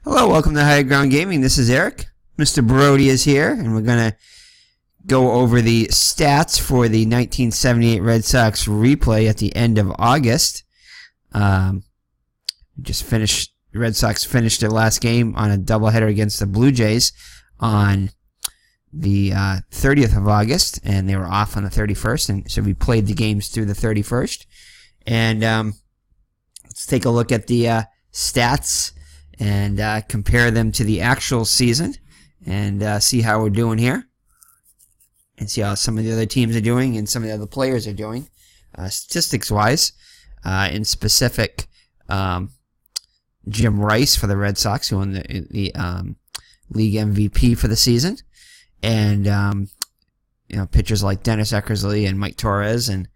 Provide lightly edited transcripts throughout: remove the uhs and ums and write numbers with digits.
Hello, welcome to High Ground Gaming. This is Eric. Mr. Brody is here, and we're going to go over the stats for the 1978 Red Sox replay at the end of August. The Red Sox finished their last game on a doubleheader against the Blue Jays on the 30th of August, and they were off on the 31st, and so we played the games through the 31st. And let's take a look at the stats and compare them to the actual season and see how we're doing here and see how some of the other teams are doing and some of the other players are doing statistics-wise. In specific, Jim Rice for the Red Sox, who won the league MVP for the season, and pitchers like Dennis Eckersley and Mike Torres and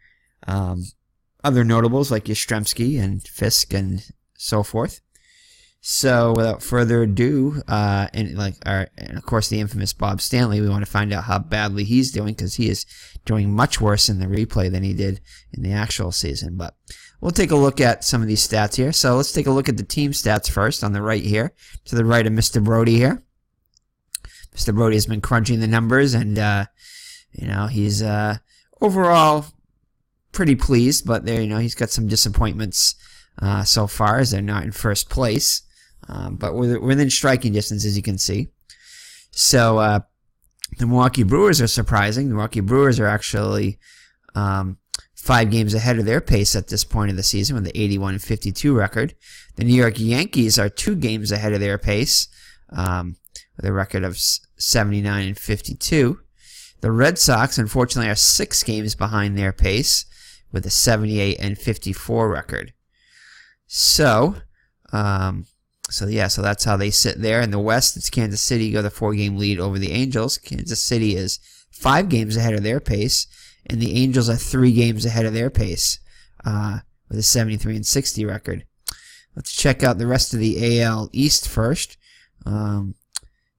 other notables like Yastrzemski and Fisk and so forth. So without further ado, and of course the infamous Bob Stanley, we want to find out how badly he's doing, because he is doing much worse in the replay than he did in the actual season. But we'll take a look at some of these stats here. So let's take a look at the team stats first on the right here, to the right of Mr. Brody here. Mr. Brody has been crunching the numbers, and he's overall pretty pleased, but he's got some disappointments so far, as they're not in first place. But we're within striking distance, as you can see. So the Milwaukee Brewers are surprising. The Milwaukee Brewers are actually 5 games ahead of their pace at this point of the season with the 81-52 record. The New York Yankees are 2 games ahead of their pace with a record of 79-52. The Red Sox, unfortunately, are 6 games behind their pace with a 78-54 record. So that's how they sit there. In the West, it's Kansas City got a 4-game lead over the Angels. Kansas City is 5 games ahead of their pace, and the Angels are 3 games ahead of their pace with a 73-60 record. Let's check out the rest of the AL East first.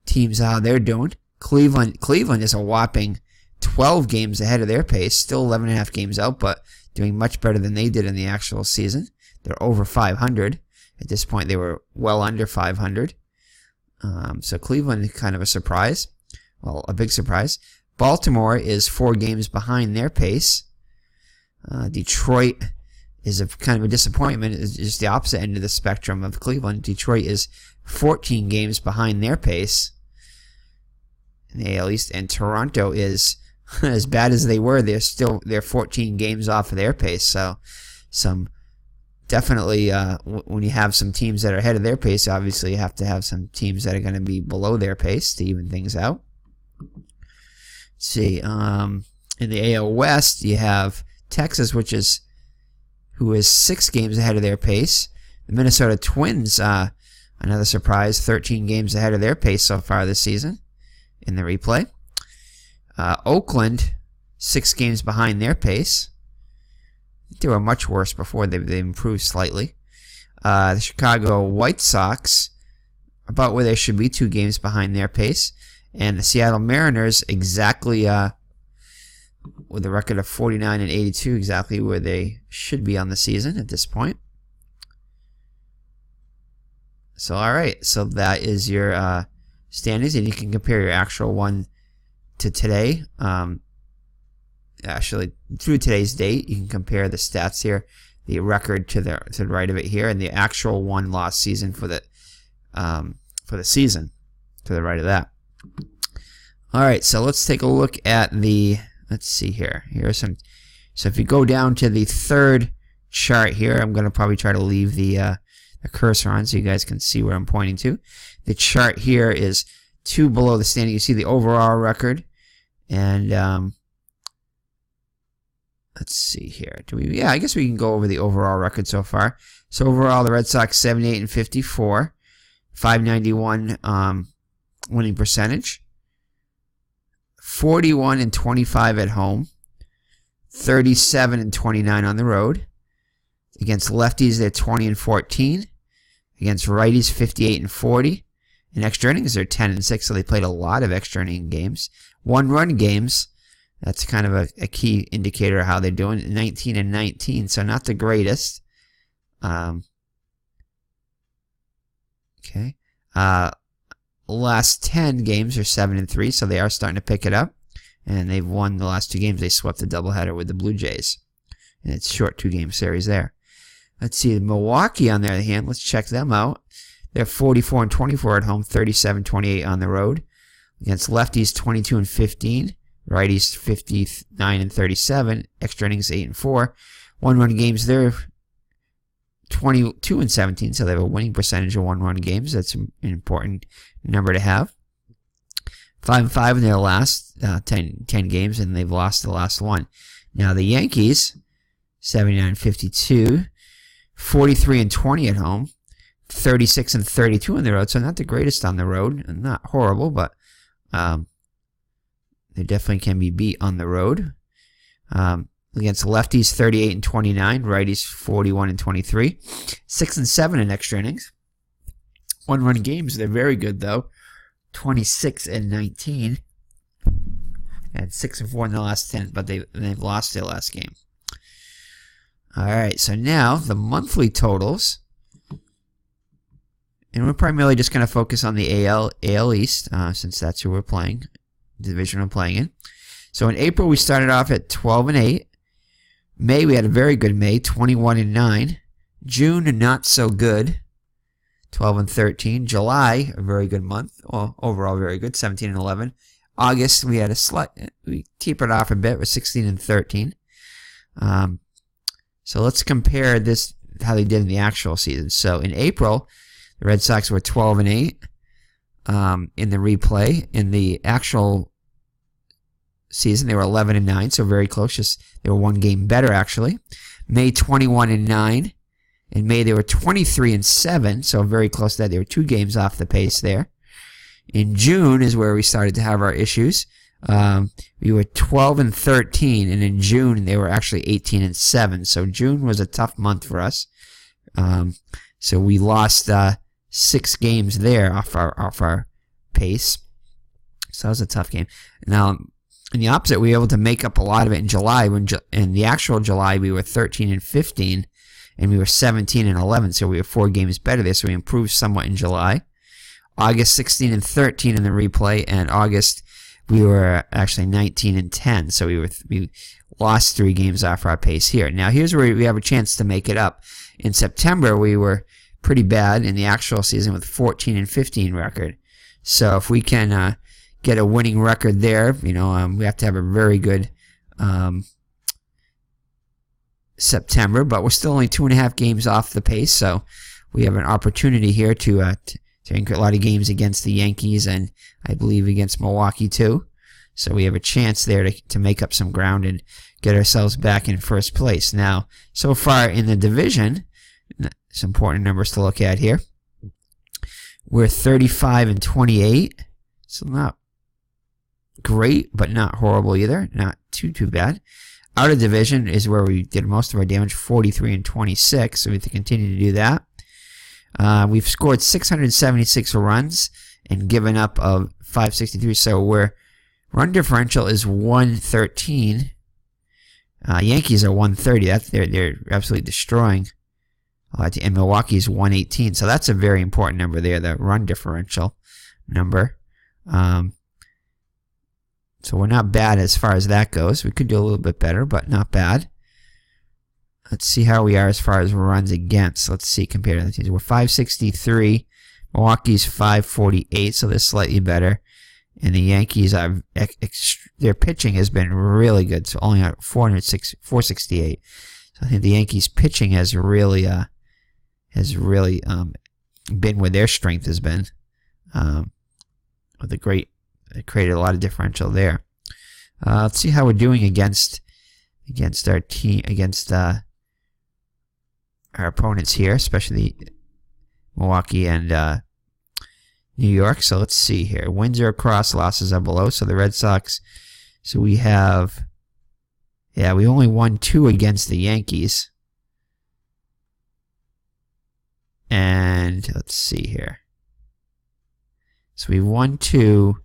Teams, how they're doing. Cleveland is a whopping 12 games ahead of their pace, still 11.5 games out, but doing much better than they did in the actual season. They're over 500. At this point, they were well under 500. So Cleveland is kind of a surprise. Well, a big surprise. Baltimore is 4 games behind their pace. Detroit is a kind of a disappointment. It's just the opposite end of the spectrum of Cleveland. Detroit is 14 games behind their pace in the AL East, and Toronto is as bad as they were. They're 14 games off of their pace. So definitely, when you have some teams that are ahead of their pace, obviously you have to have some teams that are going to be below their pace to even things out. Let's see. In the AL West, you have Texas, who is 6 games ahead of their pace. The Minnesota Twins, another surprise, 13 games ahead of their pace so far this season in the replay. Oakland, 6 games behind their pace. They were much worse before. They improved slightly. The Chicago White Sox, about where they should be, 2 games behind their pace. And the Seattle Mariners, exactly with a record of 49-82, exactly where they should be on the season at this point. So, all right. So that is your standings, and you can compare your actual one to today. Actually, through today's date, you can compare the stats here, the record to the right of it here, and the actual won-loss season for the season to the right of that. All right, so let's take a look at let's see here. Here are some. So if you go down to the third chart here, I'm going to probably try to leave the cursor on so you guys can see where I'm pointing to. The chart here is 2 below the standing. You see the overall record, and let's see here. Yeah, I guess we can go over the overall record so far. So overall, the Red Sox 78-54, 591 winning percentage, 41-25 at home, 37-29 on the road. Against lefties, they're 20-14. Against righties, 58-40. In extra innings, they're 10-6, so they played a lot of extra inning games. 1-run games. That's kind of a key indicator of how they're doing. 19-19, so not the greatest. Okay. Last 10 games are 7-3, so they are starting to pick it up. And they've won the last 2 games. They swept the doubleheader with the Blue Jays. And it's a short 2-game series there. Let's see, Milwaukee on the other hand, let's check them out. They're 44-24 at home, 37-28 on the road. Against lefties, 22-15. Righties, 59-37. Extra innings, 8-4. 1-run games, they're 22-17, so they have a winning percentage of 1-run games. That's an important number to have. 5-5 in their last 10 games, and they've lost the last one. Now the Yankees, 79-52, 43-20 at home, 36-32 on the road. So not the greatest on the road, not horrible, but they definitely can be beat on the road. Against lefties, 38-29, righties, 41-23, 6-7 in extra innings. 1-run games, they're very good though. 26-19, and 6-4 in the last 10, but they've lost their last game. All right, so now the monthly totals, and we're primarily just going to focus on the AL East, since that's who we're playing, the division we're playing in. So in April we started off at 12-8. May we had a very good May, 21-9. June not so good, 12-13. July, a very good month. Well, overall very good, 17-11. August, we had we tapered off a bit with 16-13. So let's compare this, how they did in the actual season. So in April, the Red Sox were 12-8 in the replay. In the actual season, they were 11-9, so very close. Just they were 1 game better actually. May, 21-9. In May, they were 23-7, so very close to that. They were 2 games off the pace there. In June is where we started to have our issues. We were 12-13, and in June they were actually 18-7. So June was a tough month for us. So we lost 6 games there off our pace. So that was a tough game. Now, in the opposite, we were able to make up a lot of it in July. In the actual July, we were 13-15. And we were 17-11, so we were 4 games better there, so we improved somewhat in July. August, 16-13 in the replay, and August we were actually 19-10, so we lost 3 games off our pace here. Now here's where we have a chance to make it up. In September we were pretty bad in the actual season with 14-15 record. So if we can get a winning record there, we have to have a very good September, but we're still only 2.5 games off the pace, so we have an opportunity here to ink a lot of games against the Yankees and I believe against Milwaukee too. So we have a chance there to make up some ground and get ourselves back in first place. Now, so far in the division, some important numbers to look at here. We're 35-28, so not great, but not horrible either. Not too bad. Out of division is where we did most of our damage, 43-26, so we have to continue to do that. We've scored 676 runs and given up of 563, so we're run differential is 113. Yankees are 130. They're absolutely destroying. And Milwaukee's 118, so that's a very important number there, the run differential number. So we're not bad as far as that goes. We could do a little bit better, but not bad. Let's see how we are as far as runs against. Let's see compared to the teams. We're 563. Milwaukee's 548, so they're slightly better. And the Yankees, their pitching has been really good, so only at 468. So I think the Yankees' pitching has really been where their strength has been. It created a lot of differential there. Let's see how we're doing against our team, against our opponents here, especially Milwaukee and New York. So let's see here. Wins are across, losses are below. So the Red Sox, so we have, we only won 2 against the Yankees. And let's see here. So we won 2.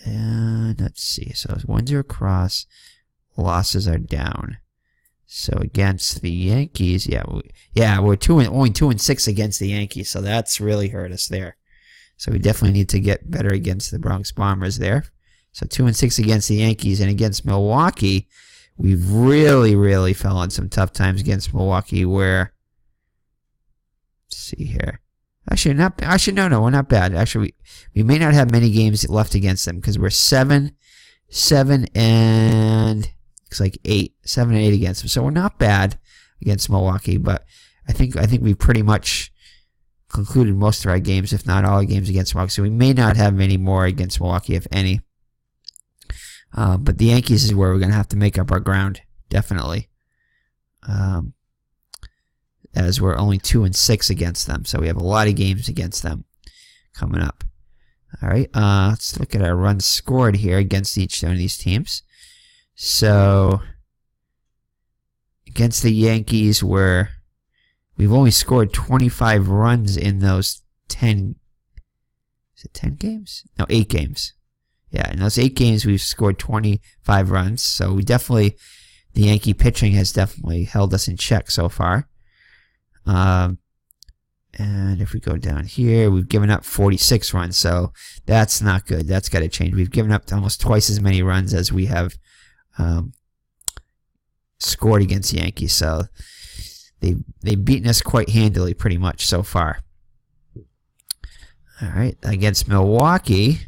And let's see. So wins are across, losses are down. So against the Yankees, we're only 2-6 against the Yankees, so that's really hurt us there. So we definitely need to get better against the Bronx Bombers there. So 2-6 against the Yankees, and against Milwaukee, we've really fell on some tough times against Milwaukee. Where, let's see here. Actually, no, we're not bad. Actually, we may not have many games left against them because we're 7 and looks like 7 and 8 against them. So we're not bad against Milwaukee, but I think we pretty much concluded most of our games, if not all our games against Milwaukee. So we may not have many more against Milwaukee, if any. But the Yankees is where we're going to have to make up our ground, definitely. As we're only 2-6 against them, so we have a lot of games against them coming up. All right, let's look at our runs scored here against each one of these teams. So against the Yankees, we've only scored 25 runs in those 10. Is it 10 games? No, 8 games. Yeah, in those 8 games, we've scored 25 runs. So the Yankee pitching has definitely held us in check so far. And if we go down here, we've given up 46 runs, so that's not good. That's got to change. We've given up almost twice as many runs as we have scored against the Yankees. So they've beaten us quite handily, pretty much so far. All right, against Milwaukee,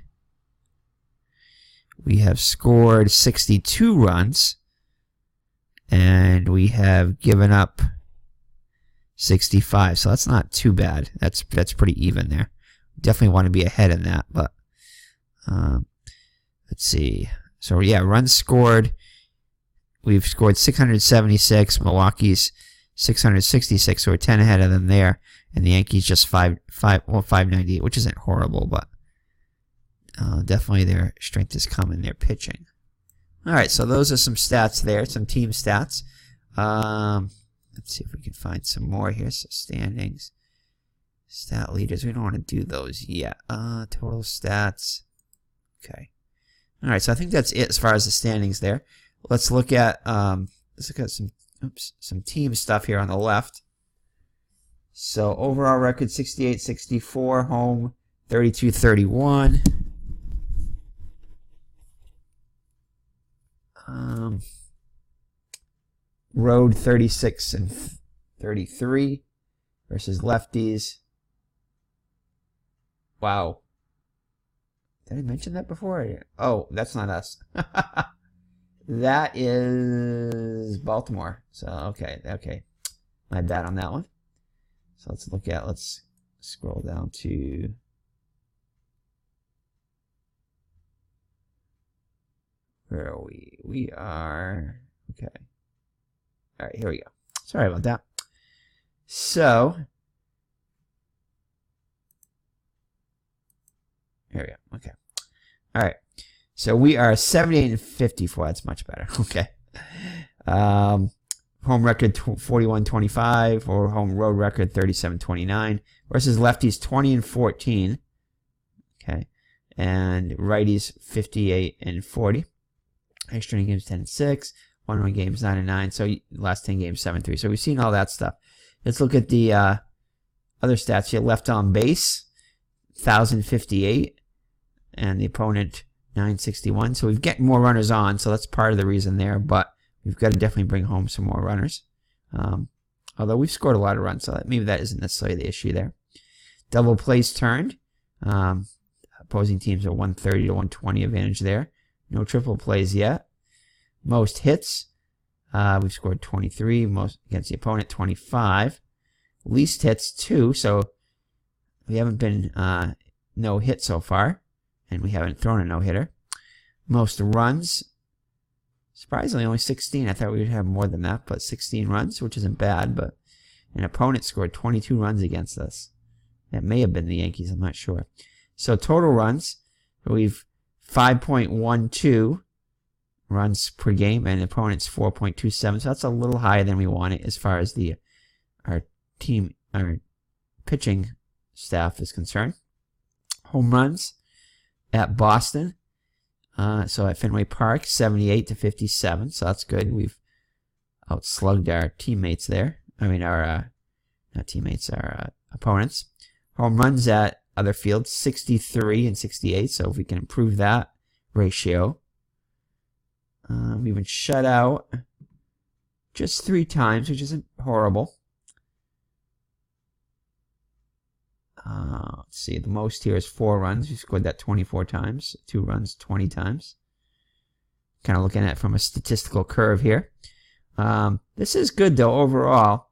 we have scored 62 runs, and we have given up 65, so that's not too bad. That's pretty even there. Definitely want to be ahead in that, but let's see. So yeah, runs scored. We've scored 676. Milwaukee's 666, so we're 10 ahead of them there. And the Yankees just 598, which isn't horrible, but definitely their strength is coming. Their pitching. All right, so those are some stats there, some team stats. Let's see if we can find some more here. So standings, stat leaders. We don't want to do those yet. Total stats. Okay. All right. So I think that's it as far as the standings there. Let's look at some team stuff here on the left. So overall record 68-64, home 32-31. Road 36-33 versus lefties. Wow. Did I mention that before? Oh, that's not us. That is Baltimore. So, okay. My bad on that one. So let's scroll down to where are we? We are, okay. All right, here we go. Sorry about that. So, here we go. Okay. All right. So we are 78-54. That's much better. Okay. Home record 41-25, or home road record 37-29 versus lefties 20-14. Okay. And righties 58-40. Extra games 10-6. 1-run games 9-9. So last 10 games 7-3. So we've seen all that stuff. Let's look at the other stats here. Left on base 1,058, and the opponent 961. So we've getting more runners on. So that's part of the reason there. But we've got to definitely bring home some more runners. Although we've scored a lot of runs, so maybe that isn't necessarily the issue there. Double plays turned. Opposing teams are 130 to 120 advantage there. No triple plays yet. Most hits, we've scored 23. Most against the opponent, 25. Least hits, 2. So we haven't been no hit so far, and we haven't thrown a no hitter. Most runs, surprisingly, only 16. I thought we would have more than that, but 16 runs, which isn't bad. But an opponent scored 22 runs against us. That may have been the Yankees. I'm not sure. So total runs, we've 5.12 runs per game, and the opponent's 4.27. So that's a little higher than we want it as far as our pitching staff is concerned. Home runs at Boston. So at Fenway Park, 78-57. So that's good. We've outslugged our teammates there. I mean, our not teammates, our opponents. Home runs at other fields, 63 and 68. So if we can improve that ratio. We've been shut out just 3 times, which isn't horrible. Let's see, the most here is 4 runs. We scored that 24 times. 2 runs, 20 times. Kind of looking at it from a statistical curve here. This is good, though, overall.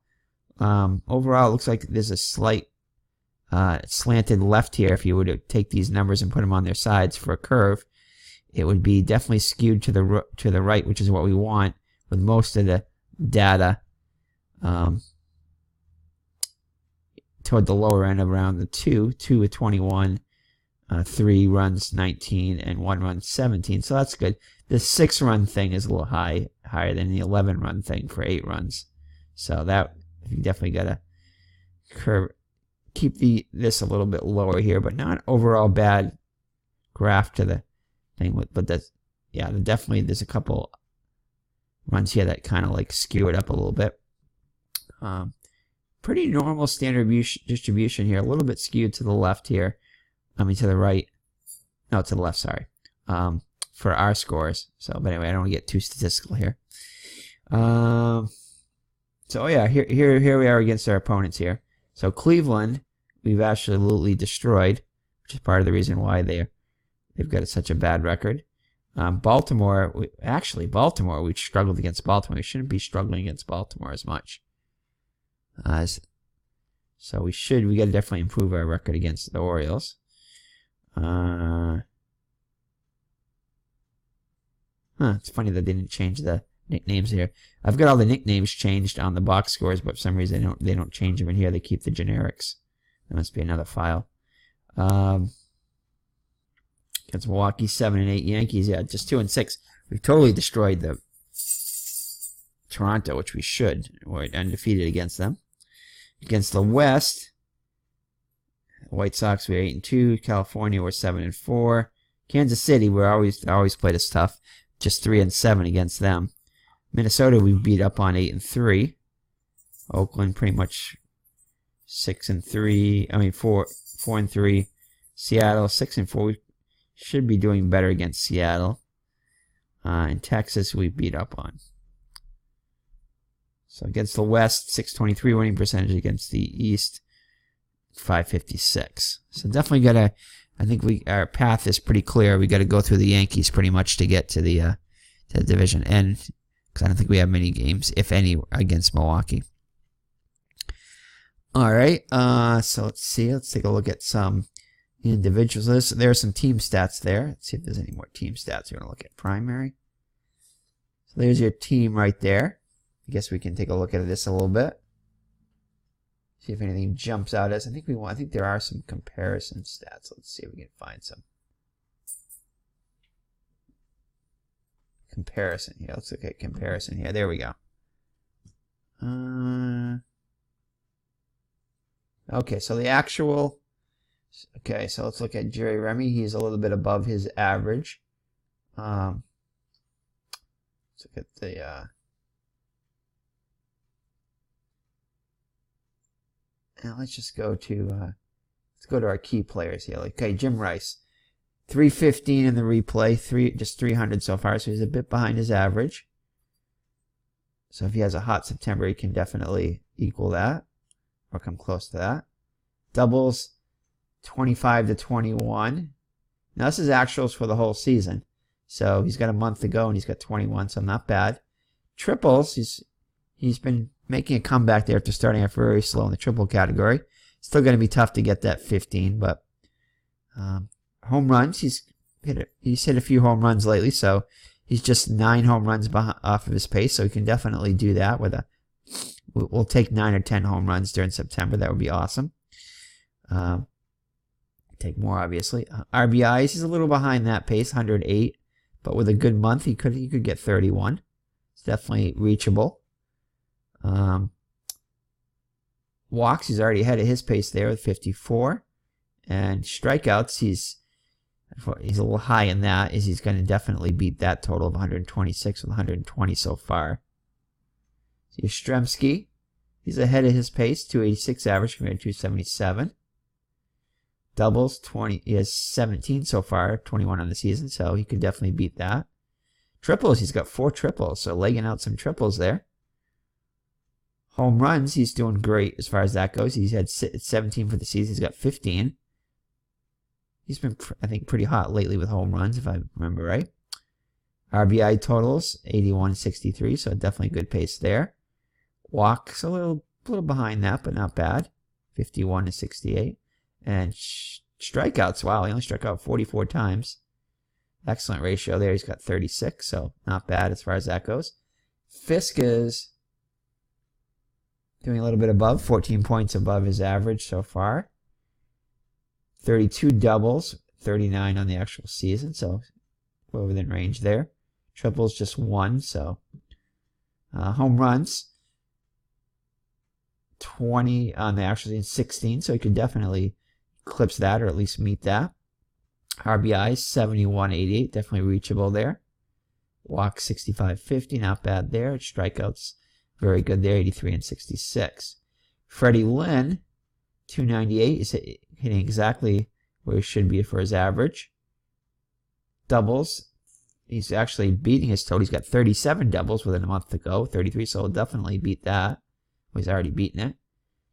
Overall, it looks like there's a slight slanted left here. If you were to take these numbers and put them on their sides for a curve, it would be definitely skewed to the right, which is what we want, with most of the data toward the lower end, around the 2 with 21, 3 runs 19, and 1 run 17. So that's good. The 6-run thing is a little higher than the 11-run thing for 8 runs. So that you definitely gotta keep this a little bit lower here, but not overall bad graph to the thing. But that's, yeah, definitely there's a couple runs here that kind of like skew it up a little bit. Pretty normal standard distribution here. A little bit skewed to the left here. I mean, to the right. No, to the left, sorry. For our scores. So, but anyway, I don't want to get too statistical here. So, yeah, here we are against our opponents here. So, Cleveland, we've absolutely destroyed, which is part of the reason why they've got such a bad record. Baltimore, we struggled against Baltimore. We shouldn't be struggling against Baltimore as much. So we got to definitely improve our record against the Orioles. It's funny that they didn't change the nicknames here. I've got all the nicknames changed on the box scores, but for some reason they don't change them in here. They keep the generics. There must be another file. Against Milwaukee, 7 and 8 Yankees. Yeah, just 2 and 6. We've totally destroyed the Toronto, which we should. We're undefeated against them. Against the West, White Sox, we're 8 and 2. California, we're 7 and 4. Kansas City, we're always played us tough. Just 3 and 7 against them. Minnesota, we beat up on 8 and 3. Oakland, pretty much 6 and 3. I mean 4 and 3. Seattle, 6 and 4. We should be doing better against Seattle. In Texas, we beat up on. So against the West, 623 winning percentage. Against the East, 556. So definitely gotta. I think our path is pretty clear. We got to go through the Yankees pretty much to get to the division end, because I don't think we have many games, if any, against Milwaukee. All right. So let's see. Let's take a look at some individuals. There are some team stats there. Let's see if there's any more team stats. We're gonna look at primary. So there's your team right there. I guess we can take a look at this a little bit. See if anything jumps out as I think there are some comparison stats. Let's see if we can find some comparison here. Let's look at comparison here. There we go. Okay, so the actual. Okay, so let's look at Jerry Remy. He's a little bit above his average. Let's look at the. Now let's just go to our key players here. Okay, Jim Rice, 315 in the replay, just 300 so far, so he's a bit behind his average. So if he has a hot September, he can definitely equal that or come close to that. Doubles, 25 to 21. Now this is actuals for the whole season, so he's got a month to go and he's got 21, so not bad. Triples, he's been making a comeback there after starting off very slow in the triple category. Still going to be tough to get that 15, but home runs, he's hit a few home runs lately, so he's just 9 home runs off of his pace, so he can definitely do that. We'll take 9 or 10 home runs during September. That would be awesome. Take more, obviously. RBIs, he's a little behind that pace, 108, but with a good month, he could get 31. It's definitely reachable. Walks, he's already ahead of his pace there with 54. And strikeouts, he's a little high in that. He's going to definitely beat that total of 126 with 120 so far. Yastrzemski, he's ahead of his pace, 286 average compared to 277. Doubles, 20. He has 17 so far, 21 on the season, so he could definitely beat that. Triples, he's got 4 triples, so legging out some triples there. Home runs, he's doing great as far as that goes. He's had 17 for the season. He's got 15. He's been, I think, pretty hot lately with home runs, if I remember right. RBI totals, 81-63, so definitely good pace there. Walks, a little behind that, but not bad, 51-68. And strikeouts, wow, he only struck out 44 times. Excellent ratio there. He's got 36, so not bad as far as that goes. Fisk is doing a little bit above, 14 points above his average so far. 32 doubles, 39 on the actual season, so we're within range there. Triples just 1, so home runs 20 on the actual season, 16, so he could definitely eclipse that or at least meet that. RBIs 71-88, definitely reachable there. Walks 65-50, not bad there. Strikeouts very good there, 83-66. Freddie Lynn, 298, is hitting exactly where he should be for his average. Doubles, he's actually beating his total. He's got 37 doubles within a month to go, 33, so he'll definitely beat that. Well, he's already beaten it.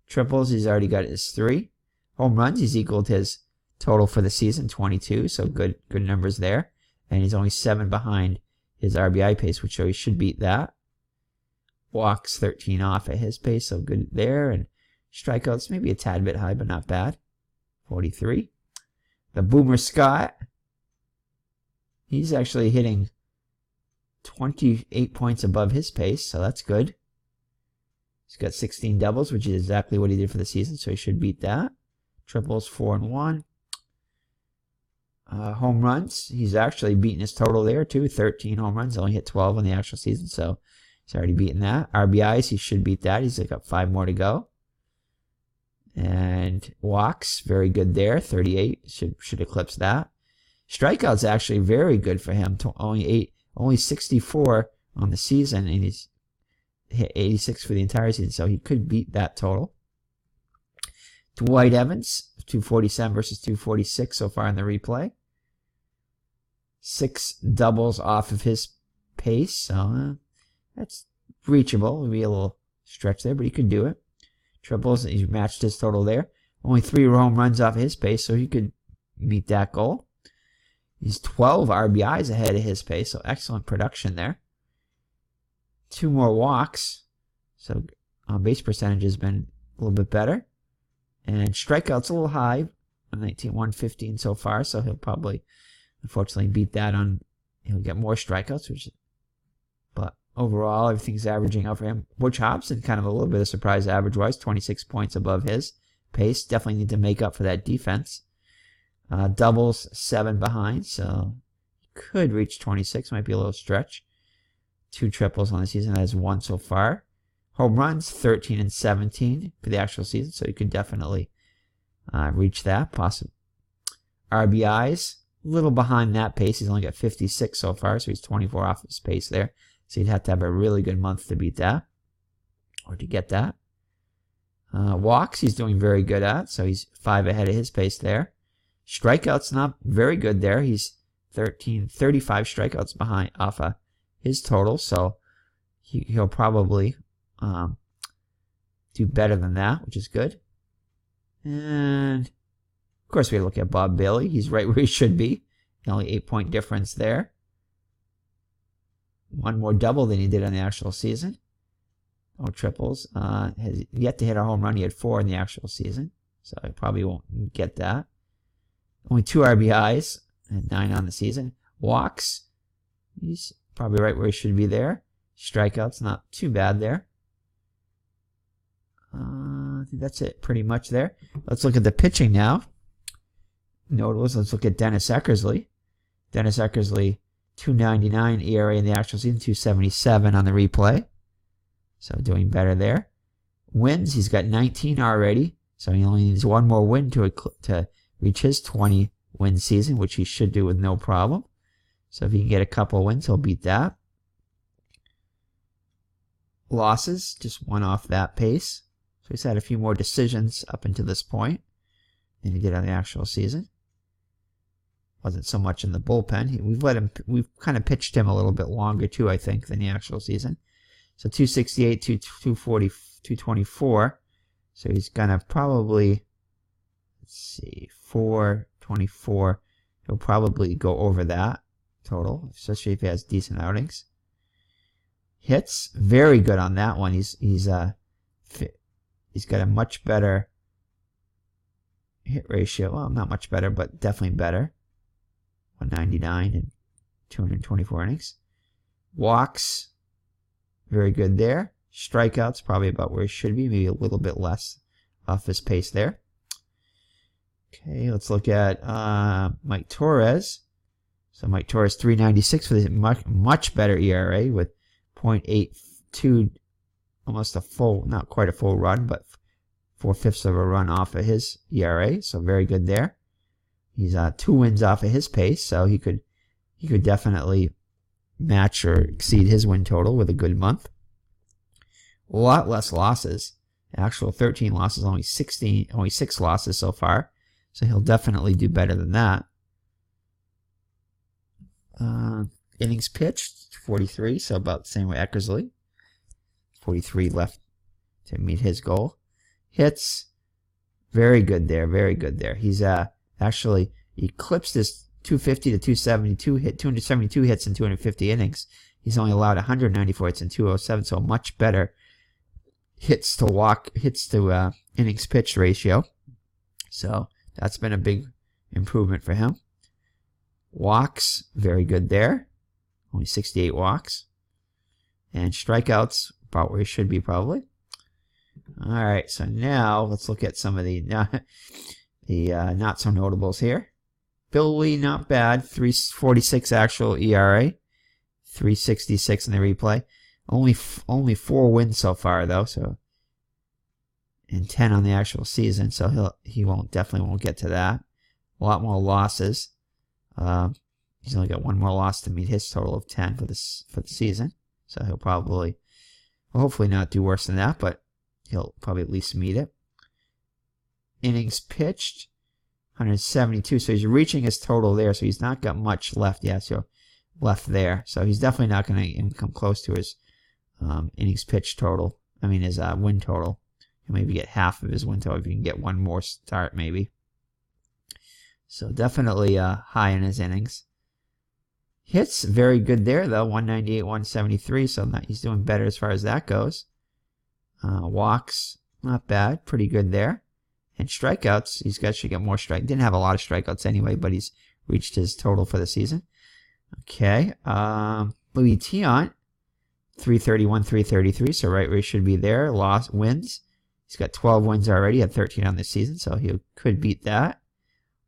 Triples, he's already got his 3. Home runs, he's equaled his total for the season, 22, so good numbers there. And he's only 7 behind his RBI pace, which shows he should beat that. Walks 13 off at his pace, so good there. And strikeouts maybe a tad bit high, but not bad, 43. The Boomer Scott, he's actually hitting 28 points above his pace, so that's good. He's got 16 doubles, which is exactly what he did for the season, so he should beat that. Triples 4 and 1. Home runs, he's actually beaten his total there too. 13 home runs, only hit 12 in the actual season, so he's already beaten that. RBIs, he should beat that. He's got 5 more to go. And walks, very good there. 38 should eclipse that. Strikeouts actually very good for him. Only 64 on the season, and he's hit 86 for the entire season, so he could beat that total. Dwight Evans, 247 versus 246 so far in the replay. 6 doubles off of his pace, so that's reachable. It'll be a little stretch there, but he could do it. Triples, he matched his total there. Only 3 home runs off his pace, so he could meet that goal. He's 12 RBIs ahead of his pace, so excellent production there. 2 more walks, so base percentage has been a little bit better. And strikeouts a little high, 115 so far, so he'll probably, unfortunately, beat that on. He'll get more strikeouts, but overall, everything's averaging out for him. Butch Hobson, kind of a little bit of surprise average-wise, 26 points above his pace. Definitely need to make up for that defense. Doubles 7 behind, so he could reach 26. Might be a little stretch. 2 triples on the season. That has 1 so far. Home runs 13 and 17 for the actual season, so he could definitely reach that. Possible. RBIs a little behind that pace. He's only got 56 so far, so he's 24 off his pace there. So he'd have to have a really good month to beat that, or to get that. Walks, he's doing very good at, so he's 5 ahead of his pace there. Strikeouts, not very good there. He's 35 strikeouts behind off of his total, so he'll probably do better than that, which is good. And of course, we look at Bob Bailey. He's right where he should be. Only 8-point difference there. 1 more double than he did on the actual season. No triples. Has yet to hit a home run. He had 4 in the actual season, so I probably won't get that. Only 2 RBIs and 9 on the season. Walks, he's probably right where he should be there. Strikeouts, not too bad there. I think that's it pretty much there. Let's look at the pitching now. Notables, let's look at Dennis Eckersley. Dennis Eckersley, 2.99 ERA in the actual season, 2.77 on the replay. So doing better there. Wins, he's got 19 already, so he only needs 1 more win to reach his 20-win season, which he should do with no problem. So if he can get a couple wins, he'll beat that. losses, just one off that pace. So he's had a few more decisions up until this point than he did on the actual season. Wasn't so much in the bullpen. We've kind of pitched him a little bit longer too, I think, than the actual season. So 268, 240, 224. So he's gonna probably, let's see, 424. He'll probably go over that total, especially if he has decent outings. Hits, very good on that one. He's got a much better hit ratio. Well, not much better, but definitely better. 199 and 224 innings. Walks, very good there. Strikeouts, probably about where he should be, maybe a little bit less off his pace there. Okay, let's look at Mike Torres. So Mike Torres, 396 for the much better ERA with .82, almost a full, not quite a full run, but 4/5 of a run off of his ERA. So very good there. He's 2 wins off of his pace, so he could definitely match or exceed his win total with a good month. A lot less losses. Actual 13 losses, only 6 losses so far. So he'll definitely do better than that. Innings pitched, 43, so about the same way Eckersley. 43 left to meet his goal. Hits, very good there, very good there. He's actually eclipsed his 250 to 272 hit, 272 hits in 250 innings. He's only allowed 194 hits in 207, so much better hits to innings pitched ratio. So that's been a big improvement for him. Walks, very good there. Only 68 walks. And strikeouts, about where he should be probably. All right, so now let's look at some of the not so notables here. Billy, not bad. 3.46 actual ERA. 3.66 in the replay. Only 4 wins so far though, so, and 10 on the actual season. So he definitely won't get to that. A lot more losses. He's only got 1 more loss to meet his total of 10 for the season. So he'll probably, well, hopefully not do worse than that, but he'll probably at least meet it. Innings pitched, 172. So he's reaching his total there. So he's not got much left. Yeah, so left there. So he's definitely not going to even come close to his innings pitched total. I mean his win total. He'll maybe get half of his win total if he can get 1 more start maybe. So definitely high in his innings. Hits, very good there though, 198, 173. So he's doing better as far as that goes. Walks, not bad, pretty good there. And strikeouts, should get more strikeouts. Didn't have a lot of strikeouts anyway, but he's reached his total for the season. Okay, Louis Tiant, 331, 333, so right where he should be there. Wins. He's got 12 wins already, had 13 on the season, so he could beat that.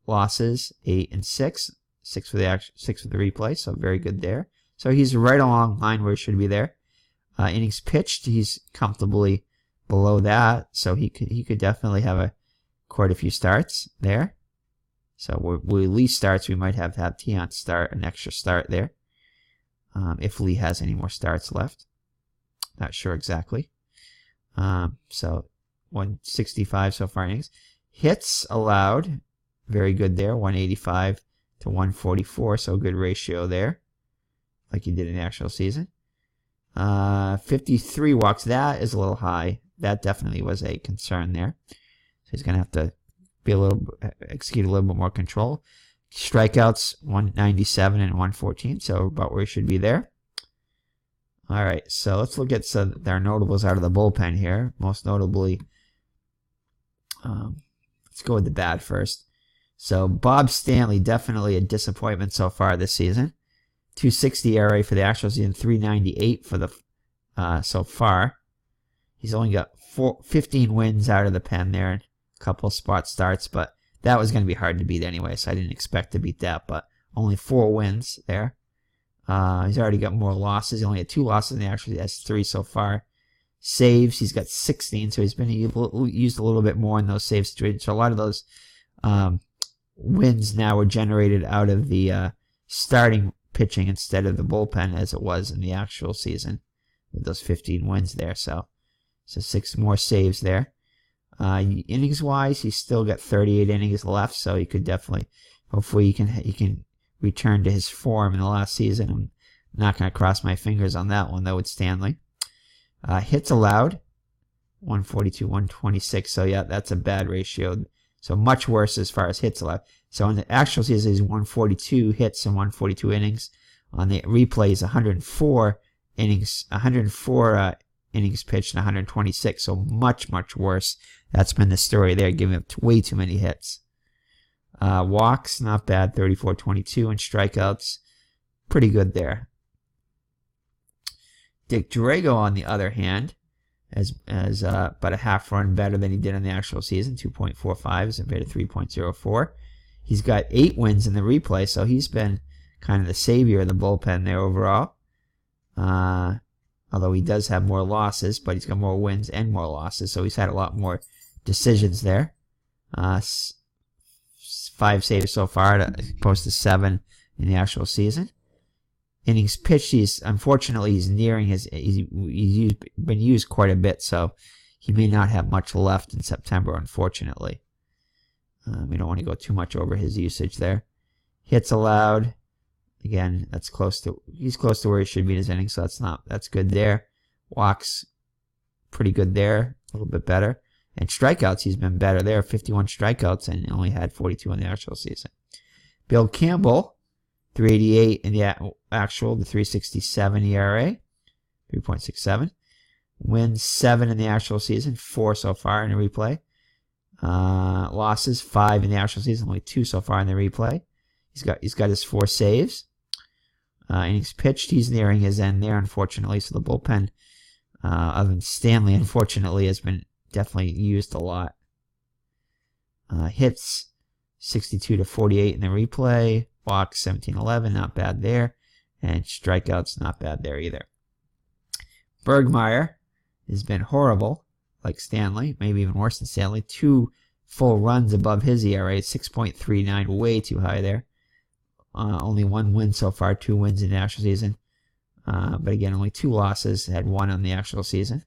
Losses, 8 and 6. 6 for the replay, so very good there. So he's right along line where he should be there. Innings pitched, he's comfortably below that, so he could definitely have quite a few starts there. So with Lee starts, we might have to have Tiant start an extra start there. If Lee has any more starts left. Not sure exactly. So 165 so far innings. Hits allowed, very good there, 185 to 144, so good ratio there, like he did in the actual season. 53 walks, that is a little high. That definitely was a concern there. So he's going to have to execute a little bit more control. Strikeouts, 197 and 114, so about where he should be there. All right, so let's look at their notables out of the bullpen here. Most notably, let's go with the bad first. So Bob Stanley, definitely a disappointment so far this season. 260 ERA for the actual season, 398 for the so far. He's only got 15 wins out of the pen there, and a couple spot starts, but that was going to be hard to beat anyway, so I didn't expect to beat that, but only 4 wins there. He's already got more losses. He only had 2 losses, and he actually has 3 so far. Saves, he's got 16, so he's been used a little bit more in those save situations. So a lot of those wins now were generated out of the starting pitching instead of the bullpen as it was in the actual season with those 15 wins there. So 6 more saves there. Innings wise, he's still got 38 innings left, so he could definitely, hopefully he can return to his form in the last season. I'm not going to cross my fingers on that one though with Stanley. Hits allowed, 142, 126. So yeah, that's a bad ratio. So much worse as far as hits allowed. So in the actual season, he's 142 hits and 142 innings. On the replay, he's 104 innings, innings pitched and 126. So much worse. That's been the story there, giving up way too many hits. Walks, not bad, 34-22, and strikeouts, pretty good there. Dick Drago, on the other hand, has about a half run better than he did in the actual season, 2.45 as compared to 3.04. He's got 8 wins in the replay, so he's been kind of the savior of the bullpen there overall. Although he does have more losses, but he's got more wins and more losses, so he's had a lot more decisions there. 5 saves so far, as opposed to 7 in the actual season. Innings pitched, unfortunately he's nearing he's been used quite a bit, so he may not have much left in September, unfortunately. We don't want to go too much over his usage there. Hits allowed, again, he's close to where he should be in his innings, so that's good there. Walks, pretty good there, a little bit better. And strikeouts, he's been better there, 51 strikeouts, and only had 42 in the actual season. Bill Campbell, 388 in the actual, the 367 ERA, 3.67. Wins 7 in the actual season, 4 so far in the replay. Losses 5 in the actual season, only 2 so far in the replay. He's got his 4 saves. Innings pitched, he's nearing his end there, unfortunately. So the bullpen, other than Stanley, unfortunately, has been definitely used a lot. Hits 62-48 in the replay. Walks 17-11, not bad there. And strikeouts, not bad there either. Bergmeyer has been horrible, like Stanley, maybe even worse than Stanley. 2 full runs above his ERA, 6.39, way too high there. Only 1 win so far, 2 wins in the actual season. But again, only 2 losses, had 1 on the actual season.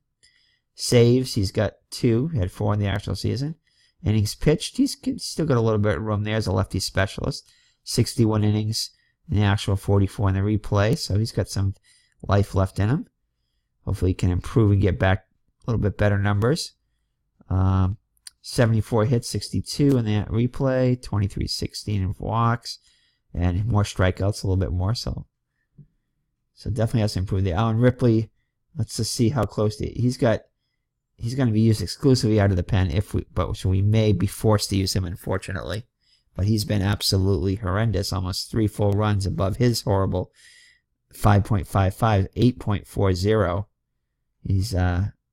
Saves, he's got 2, had 4 in the actual season. Innings pitched, he's still got a little bit of room there as a lefty specialist. 61 innings in the actual, 44 in the replay, so he's got some life left in him. Hopefully he can improve and get back a little bit better numbers. 74 hits, 62 in the replay, 23-16 in walks, and more strikeouts, a little bit more. So definitely has to improve there. Alan Ripley, let's just see how close he's going to be used exclusively out of the pen so we may be forced to use him, unfortunately. But he's been absolutely horrendous, almost 3 full runs above his horrible 5.55, 8.40. He's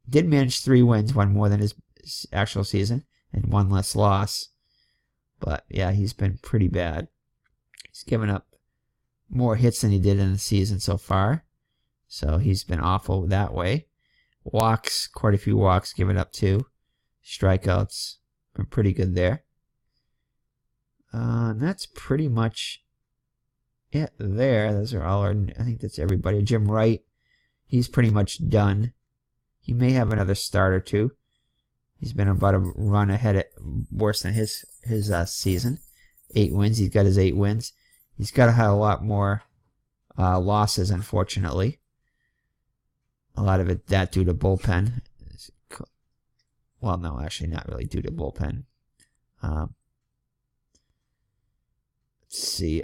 did manage 3 wins, 1 more than his actual season, and 1 less loss. But yeah, he's been pretty bad. He's given up more hits than he did in the season so far. So he's been awful that way. Walks, quite a few walks given up too. Strikeouts, been pretty good there. And that's pretty much it there. Those are all I think that's everybody. Jim Wright, he's pretty much done. He may have another start or 2. He's been about a run ahead worse than his season. 8 wins. He's got his 8 wins. He's got to have a lot more losses, unfortunately. A lot of it that due to bullpen. Well, no, actually not really due to bullpen. Let's see.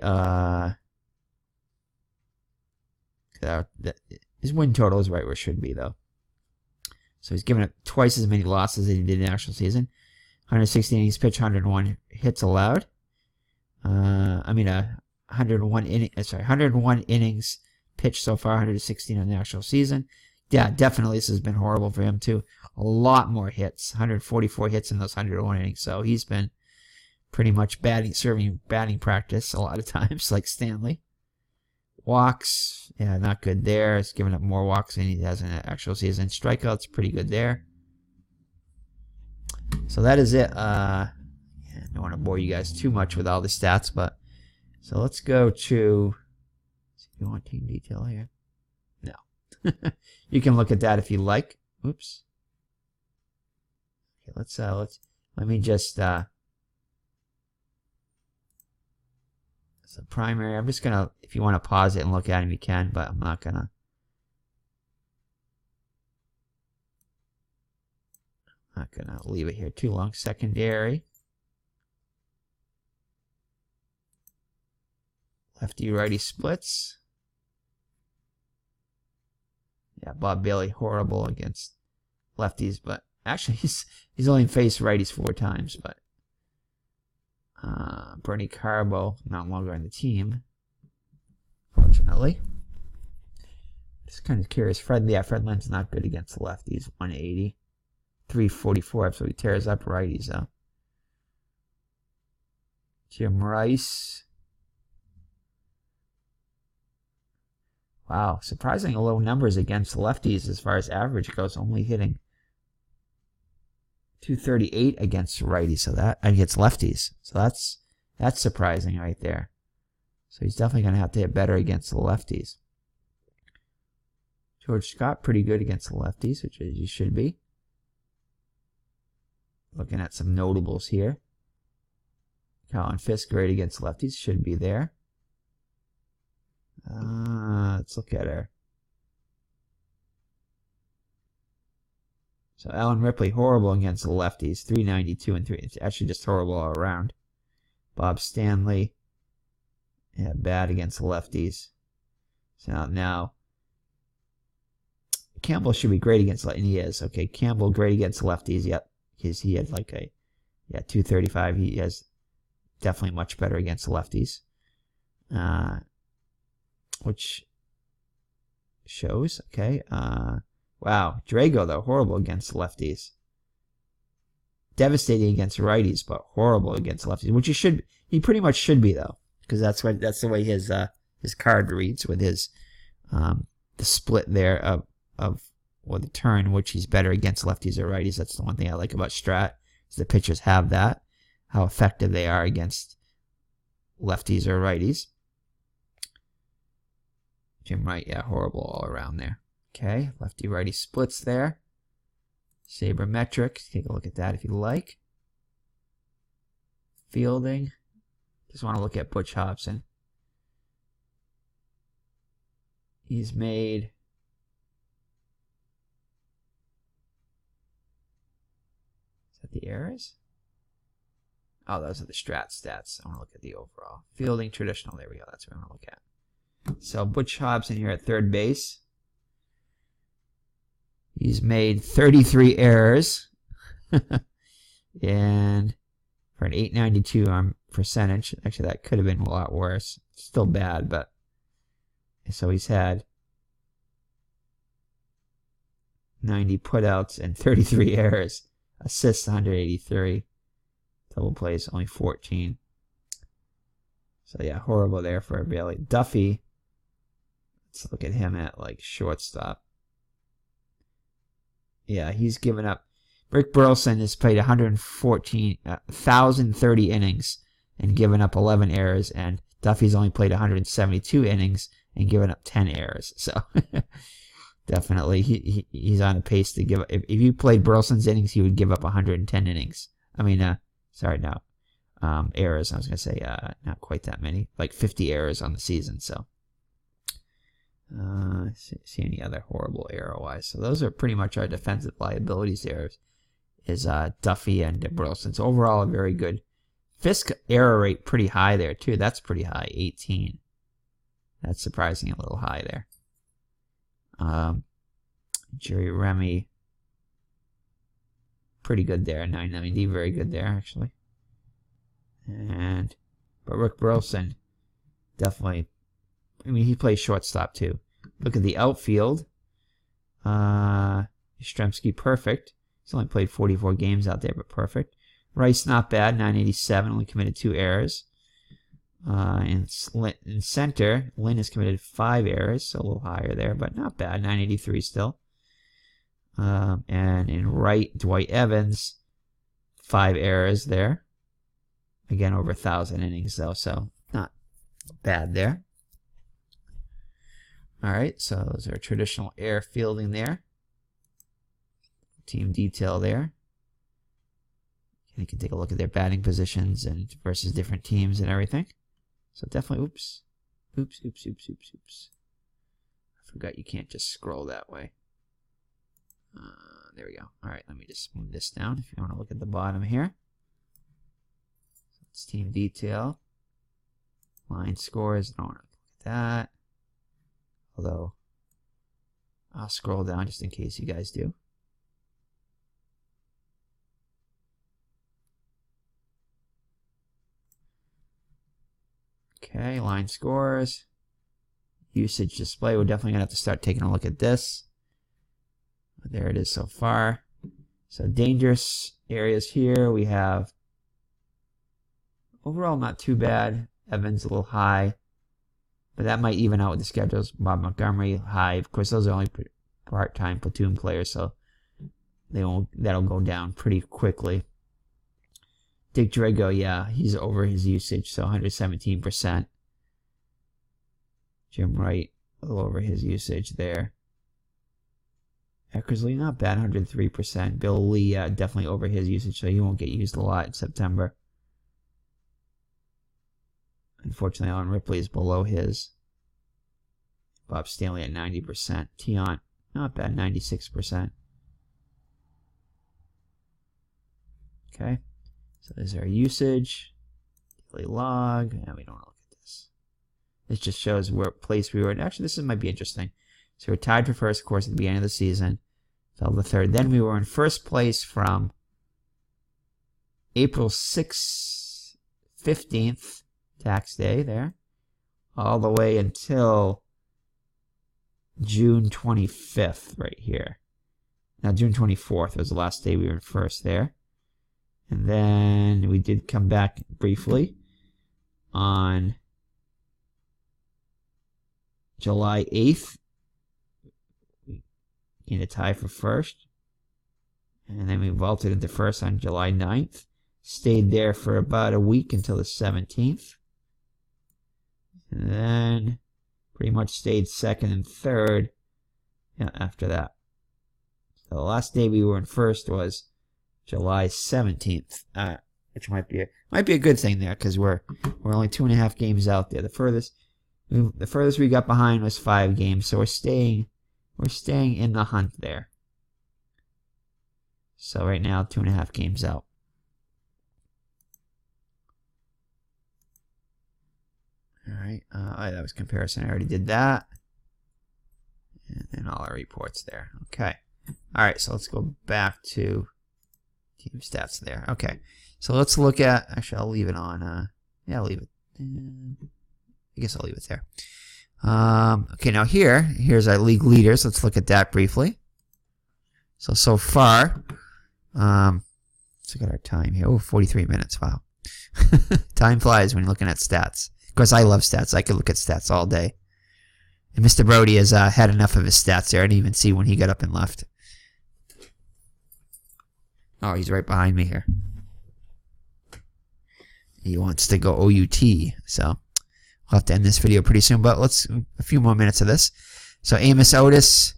His win total is right where it should be, though. So he's given up twice as many losses as he did in the actual season. 116 innings pitched, 101 hits allowed. 101 innings pitched so far, 116 in the actual season. Yeah, definitely this has been horrible for him too. A lot more hits, 144 hits in those 101 innings. So he's been pretty much serving batting practice a lot of times, like Stanley. Walks, yeah, not good there. He's given up more walks than he has in the actual season. Strikeouts, pretty good there. So that is it. I don't want to bore you guys too much with all the stats, but so let's go to. Do you want team detail here? No. You can look at that if you like. Oops. Okay, let me just it's a primary. I'm just gonna, if you want to pause it and look at him, you can, but I'm not gonna. Not gonna leave it here too long. Secondary. Lefty righty splits. Yeah, Bob Bailey horrible against lefties, but actually he's only faced righties 4 times. But Bernie Carbo not longer on the team, fortunately. Just kind of curious. Fred Lynn's not good against the lefties. 180, 344. So he tears up righties though. Jim Rice. Wow, surprisingly low numbers against lefties as far as average goes, only hitting 238 against righties, so that against lefties. So that's surprising right there. So he's definitely going to have to hit better against the lefties. George Scott pretty good against the lefties, which he should be. Looking at some notables here. Colin Fisk great against lefties, should be there. Let's look at her. So Alan Ripley, horrible against the lefties. 392 and 3. It's actually just horrible all around. Bob Stanley, yeah, bad against the lefties. So now Campbell should be great against lefties. And he is. Okay, Campbell great against lefties. Yep. He had like a 235. He has definitely much better against the lefties. Which shows, okay. Wow, Drago though, horrible against lefties. Devastating against righties, but horrible against lefties. Which he pretty much should be though, because that's the way his card reads with his the split there of or the turn, which he's better against lefties or righties. That's the one thing I like about Strat, is the pitchers have that, how effective they are against lefties or righties. Jim Wright, yeah, horrible all around there. Okay, lefty-righty splits there. Sabermetric, take a look at that if you like. Fielding, just want to look at Butch Hobson. He's made... Is that the errors? Oh, those are the Strat stats. I want to look at the overall. Fielding, traditional, there we go, that's what I want to look at. So Butch Hobson here at third base. He's made 33 errors. And for an 892 on percentage, actually that could have been a lot worse. Still bad, but so he's had 90 putouts and 33 errors. Assists 183. Double plays only 14. So yeah, horrible there for Bailey. Duffy. Let's look at him at like shortstop. Yeah, he's given up. Rick Burleson has played 1,030 innings and given up 11 errors, and Duffy's only played 172 innings and given up 10 errors. So definitely he's on a pace to give up. If you played Burleson's innings, he would give up 110 innings. I mean, sorry, no. Errors, I was going to say, not quite that many. Like 50 errors on the season, so. See any other horrible error-wise. So those are pretty much our defensive liabilities there. Is Duffy and Burleson. So overall, a very good. Fisk error rate pretty high there, too. That's pretty high, 18. That's surprisingly a little high there. Jerry Remy, pretty good there, 990, very good there, actually. But Rick Burleson, definitely, I mean, he plays shortstop too. Look at the outfield. Yastrzemski, perfect. He's only played 44 games out there, but perfect. Rice, not bad, 987, only committed 2 errors. In center, Lynn has committed 5 errors, so a little higher there, but not bad, 983 still. And in right, Dwight Evans, 5 errors there. Again, over 1,000 innings though, so not bad there. Alright, so those are traditional air fielding there. Team detail there. You can take a look at their batting positions and versus different teams and everything. So definitely, oops. I forgot you can't just scroll that way. There we go. Alright, let me just move this down if you want to look at the bottom here. So it's team detail. Line scores, I don't want to look at that. Although, I'll scroll down just in case you guys do. Okay, line scores. Usage display. We're definitely going to have to start taking a look at this. There it is so far. So dangerous areas here. We have overall not too bad. Evans a little high. But that might even out with the schedules. Bob Montgomery high. Of course, those are only part-time platoon players, so that'll go down pretty quickly. Dick Drago, yeah, he's over his usage, so 117%. Jim Wright, a little over his usage there. Eckersley, not bad, 103%. Bill Lee, definitely over his usage, so he won't get used a lot in September. Unfortunately, Alan Ripley is below his. Bob Stanley at 90%. Tiant, not bad, 96%. Okay. So there's our usage, daily log, and we don't want to look at this. This just shows what place we were in. Actually, this might be interesting. So we're tied for first, of course, at the beginning of the season. Fell to third. Then we were in first place from April 6th, 15th, tax day there, all the way until June 25th right here. Now, June 24th was the last day we were in first there. And then we did come back briefly on July 8th. We gained a tie for first. And then we vaulted into first on July 9th. Stayed there for about a week until the 17th. And then pretty much stayed second and third after that. So the last day we were in first was July 17th, which might be a good thing there because we're only 2.5 games out there. The furthest we got behind was 5 games, so we're staying in the hunt there. So right now 2.5 games out. All right, that was comparison. I already did that, and then all our reports there. Okay, all right. So let's go back to team stats there. Okay, so let's look at, actually I'll leave it on, yeah, I'll leave it, I guess I'll leave it there. Okay, now here's our league leaders. Let's look at that briefly. So far, let's look at our time here. Oh, 43 minutes, wow. Time flies when you're looking at stats. Of course, I love stats. I could look at stats all day. And Mr. Brody has had enough of his stats there. I didn't even see when he got up and left. Oh, he's right behind me here. He wants to go OUT, so we'll have to end this video pretty soon, but let's a few more minutes of this. So Amos Otis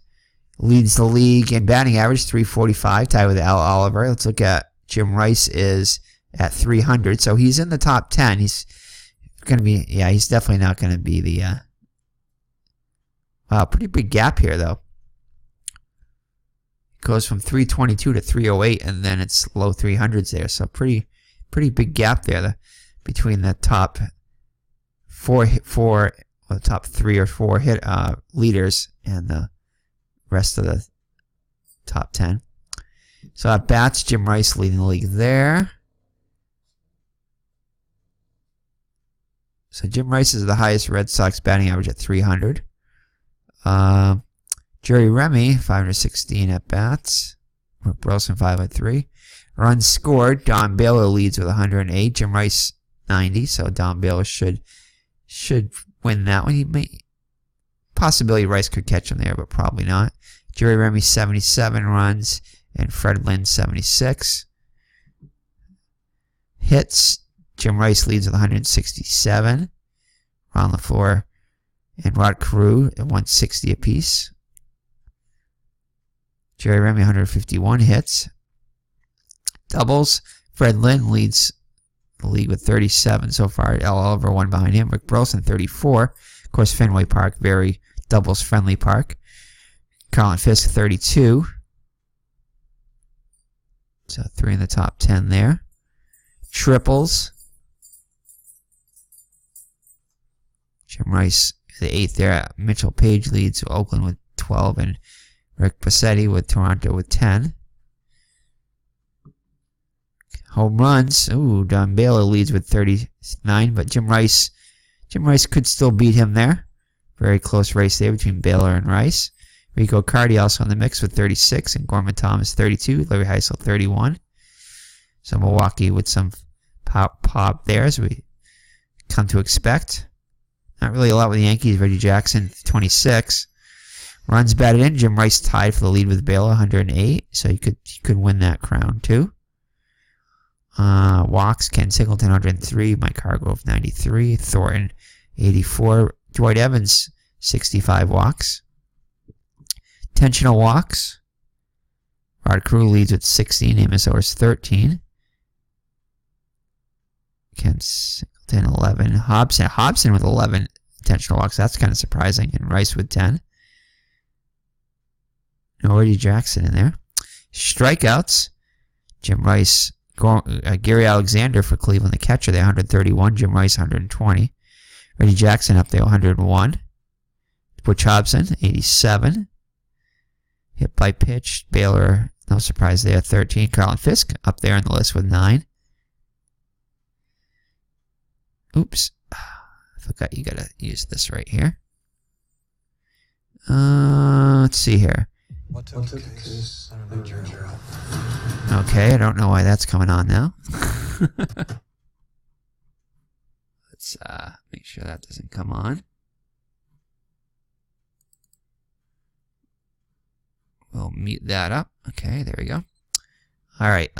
leads the league in batting average, 345, tied with Al Oliver. Let's look at Jim Rice is at 300, so he's in the top 10. He's going to be, yeah, he's definitely not going to be the, wow, pretty big gap here, though. Goes from 322 to 308, and then it's low 300s there. So pretty big gap there between the top the top 3 or 4 hit leaders and the rest of the top 10. So at bats, Jim Rice leading the league there. So Jim Rice is the highest Red Sox batting average at 300. Jerry Remy, 516 at bats. Burleson, 503. Runs scored, Don Baylor leads with 108. Jim Rice, 90. So Don Baylor should win that one. He may, possibility Rice could catch him there, but probably not. Jerry Remy, 77 runs, and Fred Lynn, 76. Hits, Jim Rice leads with 167. Ron LaFleur And Rod Carew at 160 apiece. Jerry Remy 151 hits. Doubles. Fred Lynn leads the league with 37 so far. Al Oliver one behind him. Rick Burleson 34. Of course, Fenway Park, very doubles friendly park. Colin Fisk 32. So 3 in the top 10 there. Triples. Jim Rice the 8th there. Mitchell Page leads Oakland with 12, and Rick Bassetti with Toronto with 10. Home runs. Ooh, Don Baylor leads with 39, but Jim Rice could still beat him there. Very close race there between Baylor and Rice. Rico Cardi also in the mix with 36, and Gorman Thomas 32, Larry Heisel 31. So Milwaukee with some pop there, as we come to expect. Not really a lot with the Yankees. Reggie Jackson 26. Runs batted in. Jim Rice tied for the lead with Baylor 108, so he could win that crown too. Walks, Ken Singleton 103, Mike Hargrove 93, Thornton 84, Dwight Evans 65 walks. Intentional walks. Rod Carew leads with 16, Amos Orris 13. Ken Singleton 11, Hobson with 11 intentional walks. That's kind of surprising, and Rice with 10. No Reggie Jackson in there. Strikeouts. Jim Rice. Gary Alexander for Cleveland, the catcher there, 131. Jim Rice, 120. Reggie Jackson up there, 101. Butch Hobson, 87. Hit by pitch. Baylor, no surprise there, 13. Colin Fisk up there on the list with 9. Oops. I forgot you gotta use this right here. Let's see here. Okay, I don't know why that's coming on now. Let's make sure that doesn't come on. We'll mute that up. Okay, there we go. All right.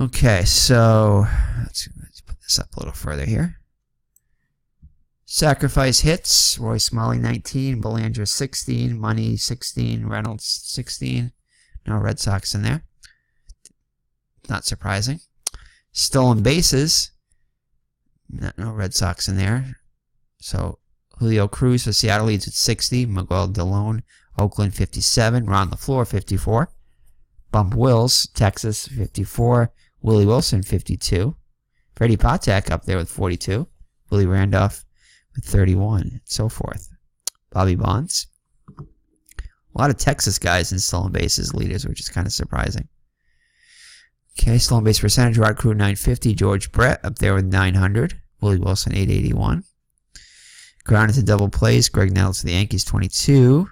Okay, so let's put this up a little further here. Sacrifice hits. Roy Smalley 19, Belanger 16, Money 16, Reynolds 16. No Red Sox in there. Not surprising. Stolen bases. No Red Sox in there. So Julio Cruz for Seattle leads at 60. Miguel DeLone, Oakland 57. Ron LaFleur 54. Bump Wills, Texas 54. Willie Wilson 52. Freddie Patek up there with 42. Willie Randolph with 31, and so forth. Bobby Bonds. A lot of Texas guys in stolen bases leaders, which is kind of surprising. Okay, stolen base percentage. Rod Carew 950. George Brett up there with 900. Willie Wilson 881. Grounded to double plays. Greg Nettles for the Yankees 22.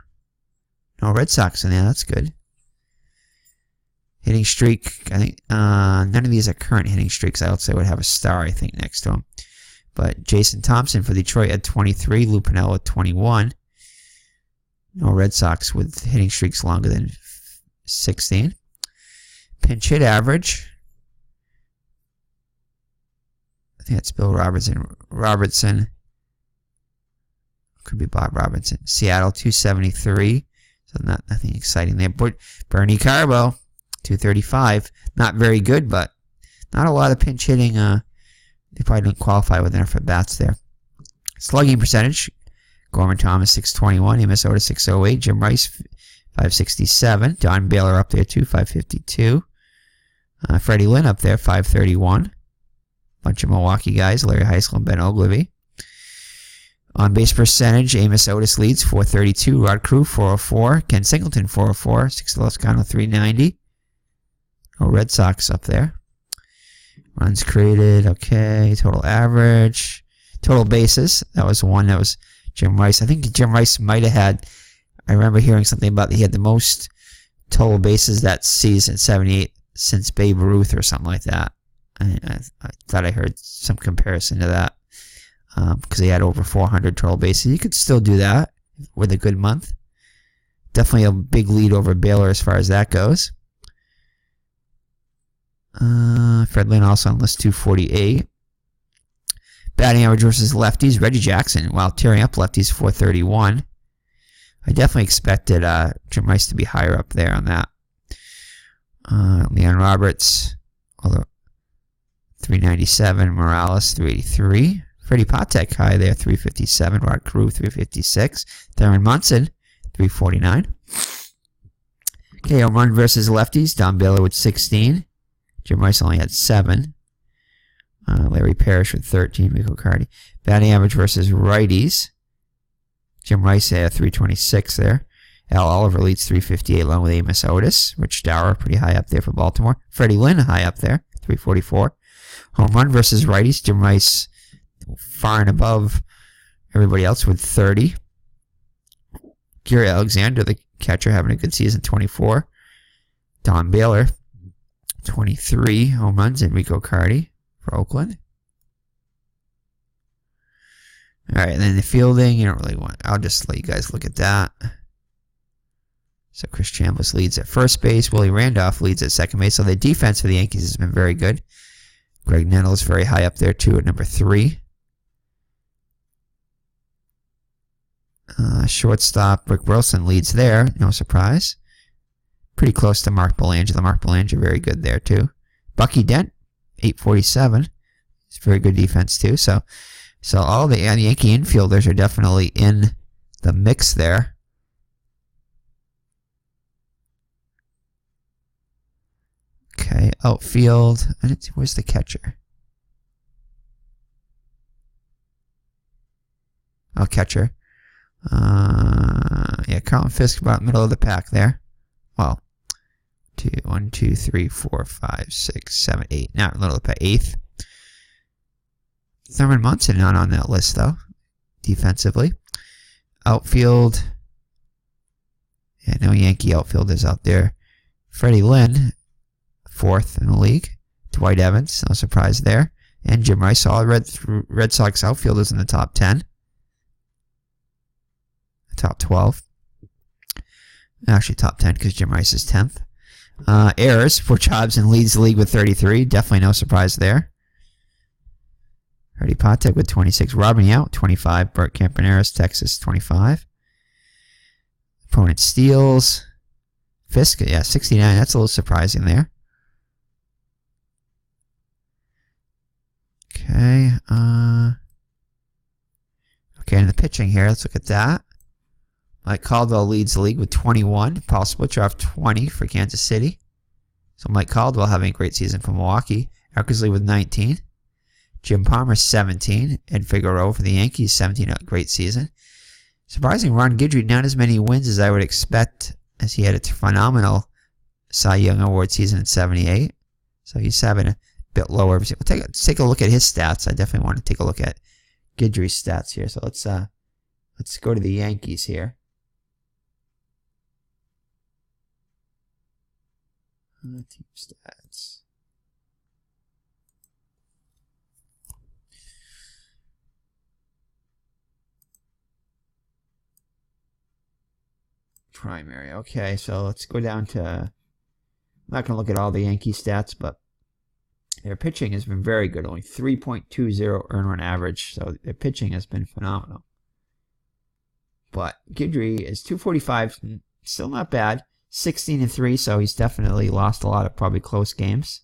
No Red Sox in there. That's good. Hitting streak. I think none of these are current hitting streaks. I also would have a star, I think, next to him. But Jason Thompson for Detroit at 23. Lou Piniella at 21. No Red Sox with hitting streaks longer than 16. Pinch hit average. I think that's Bill Robertson. Could be Bob Robinson. Seattle 273. So nothing exciting there. But Bernie Carbo 235. Not very good, but not a lot of pinch hitting. They probably didn't qualify with enough at bats there. Slugging percentage. Gorman Thomas 621. Amos Otis 608. Jim Rice 567. Don Baylor up there too, 552. Freddie Lynn up there, 531. Bunch of Milwaukee guys. Larry Heisel and Ben Ogilvy. On base percentage, Amos Otis leads 432. Rod Carew 404. Ken Singleton 404. Six Loscano 390. No Red Sox up there. Runs created, okay. Total average. Total bases. That was one. That was Jim Rice. I think Jim Rice might have had, I remember hearing something about he had the most total bases that season, 78, since Babe Ruth or something like that. I thought I heard some comparison to that. Because he had over 400 total bases. You could still do that with a good month. Definitely a big lead over Baylor as far as that goes. Fred Lynn also on list 248. Batting average versus lefties. Reggie Jackson, while tearing up lefties, 431. I definitely expected Jim Rice to be higher up there on that. Leon Roberts, 397. Morales, 383. Freddie Patek high there, 357. Rod Carew, 356. Thurman Munson, 349. Okay, home run versus lefties. Don Baylor with 16. Jim Rice only had 7. Larry Parrish with 13. Rico Cardi. Batting average versus righties. Jim Rice had 326 there. Al Oliver leads 358 along with Amos Otis. Rich Dower pretty high up there for Baltimore. Freddie Lynn high up there, 344. Home run versus righties. Jim Rice far and above everybody else with 30. Gary Alexander, the catcher, having a good season, 24. Don Baylor, 23 home runs. Enrico Cardi for Oakland. All right, and then the fielding, you don't really want. I'll just let you guys look at that. So Chris Chambliss leads at first base. Willie Randolph leads at second base. So the defense for the Yankees has been very good. Greg Nettles very high up there too at number 3. Shortstop Rick Wilson leads there. No surprise. Pretty close to Mark Belanger. Mark Belanger very good there too. Bucky Dent, 847. It's very good defense too. So all the Yankee infielders are definitely in the mix there. Okay, outfield. Where's the catcher? Oh, catcher. Yeah, Carlton Fisk about middle of the pack there. Well, 1, 2, 3, 4, 5, 6, 7, 8. Now middle of the pack, 8th. Thurman Munson not on that list though, defensively. Outfield. Yeah, no Yankee outfielders out there. Freddie Lynn, 4th in the league. Dwight Evans, no surprise there. And Jim Rice, all Red Sox outfielders in the top 10. Top 12. Actually, top 10 because Jim Rice is 10th. Errors, Butch Hobson leads the league with 33. Definitely no surprise there. Freddie Patek with 26. Robin Yount, 25. Bert Campaneris, Texas, 25. Opponent steals. Fisk, yeah, 69. That's a little surprising there. Okay. Okay, in the pitching here, let's look at that. Mike Caldwell leads the league with 21. Paul Splitchoff, 20 for Kansas City. So Mike Caldwell having a great season for Milwaukee. Eckersley with 19. Jim Palmer, 17. Ed Figueroa for the Yankees, 17. A great season. Surprising, Ron Guidry, not as many wins as I would expect, as he had a phenomenal Cy Young Award season in 78. So he's having a bit lower. Let's take a look at his stats. I definitely want to take a look at Guidry's stats here. So let's go to the Yankees here. Team stats. Primary. Okay, so let's go down to... I'm not going to look at all the Yankee stats, but their pitching has been very good. Only 3.20 earned run average, so their pitching has been phenomenal. But Guidry is 245, still not bad. 16-3, so he's definitely lost a lot of probably close games.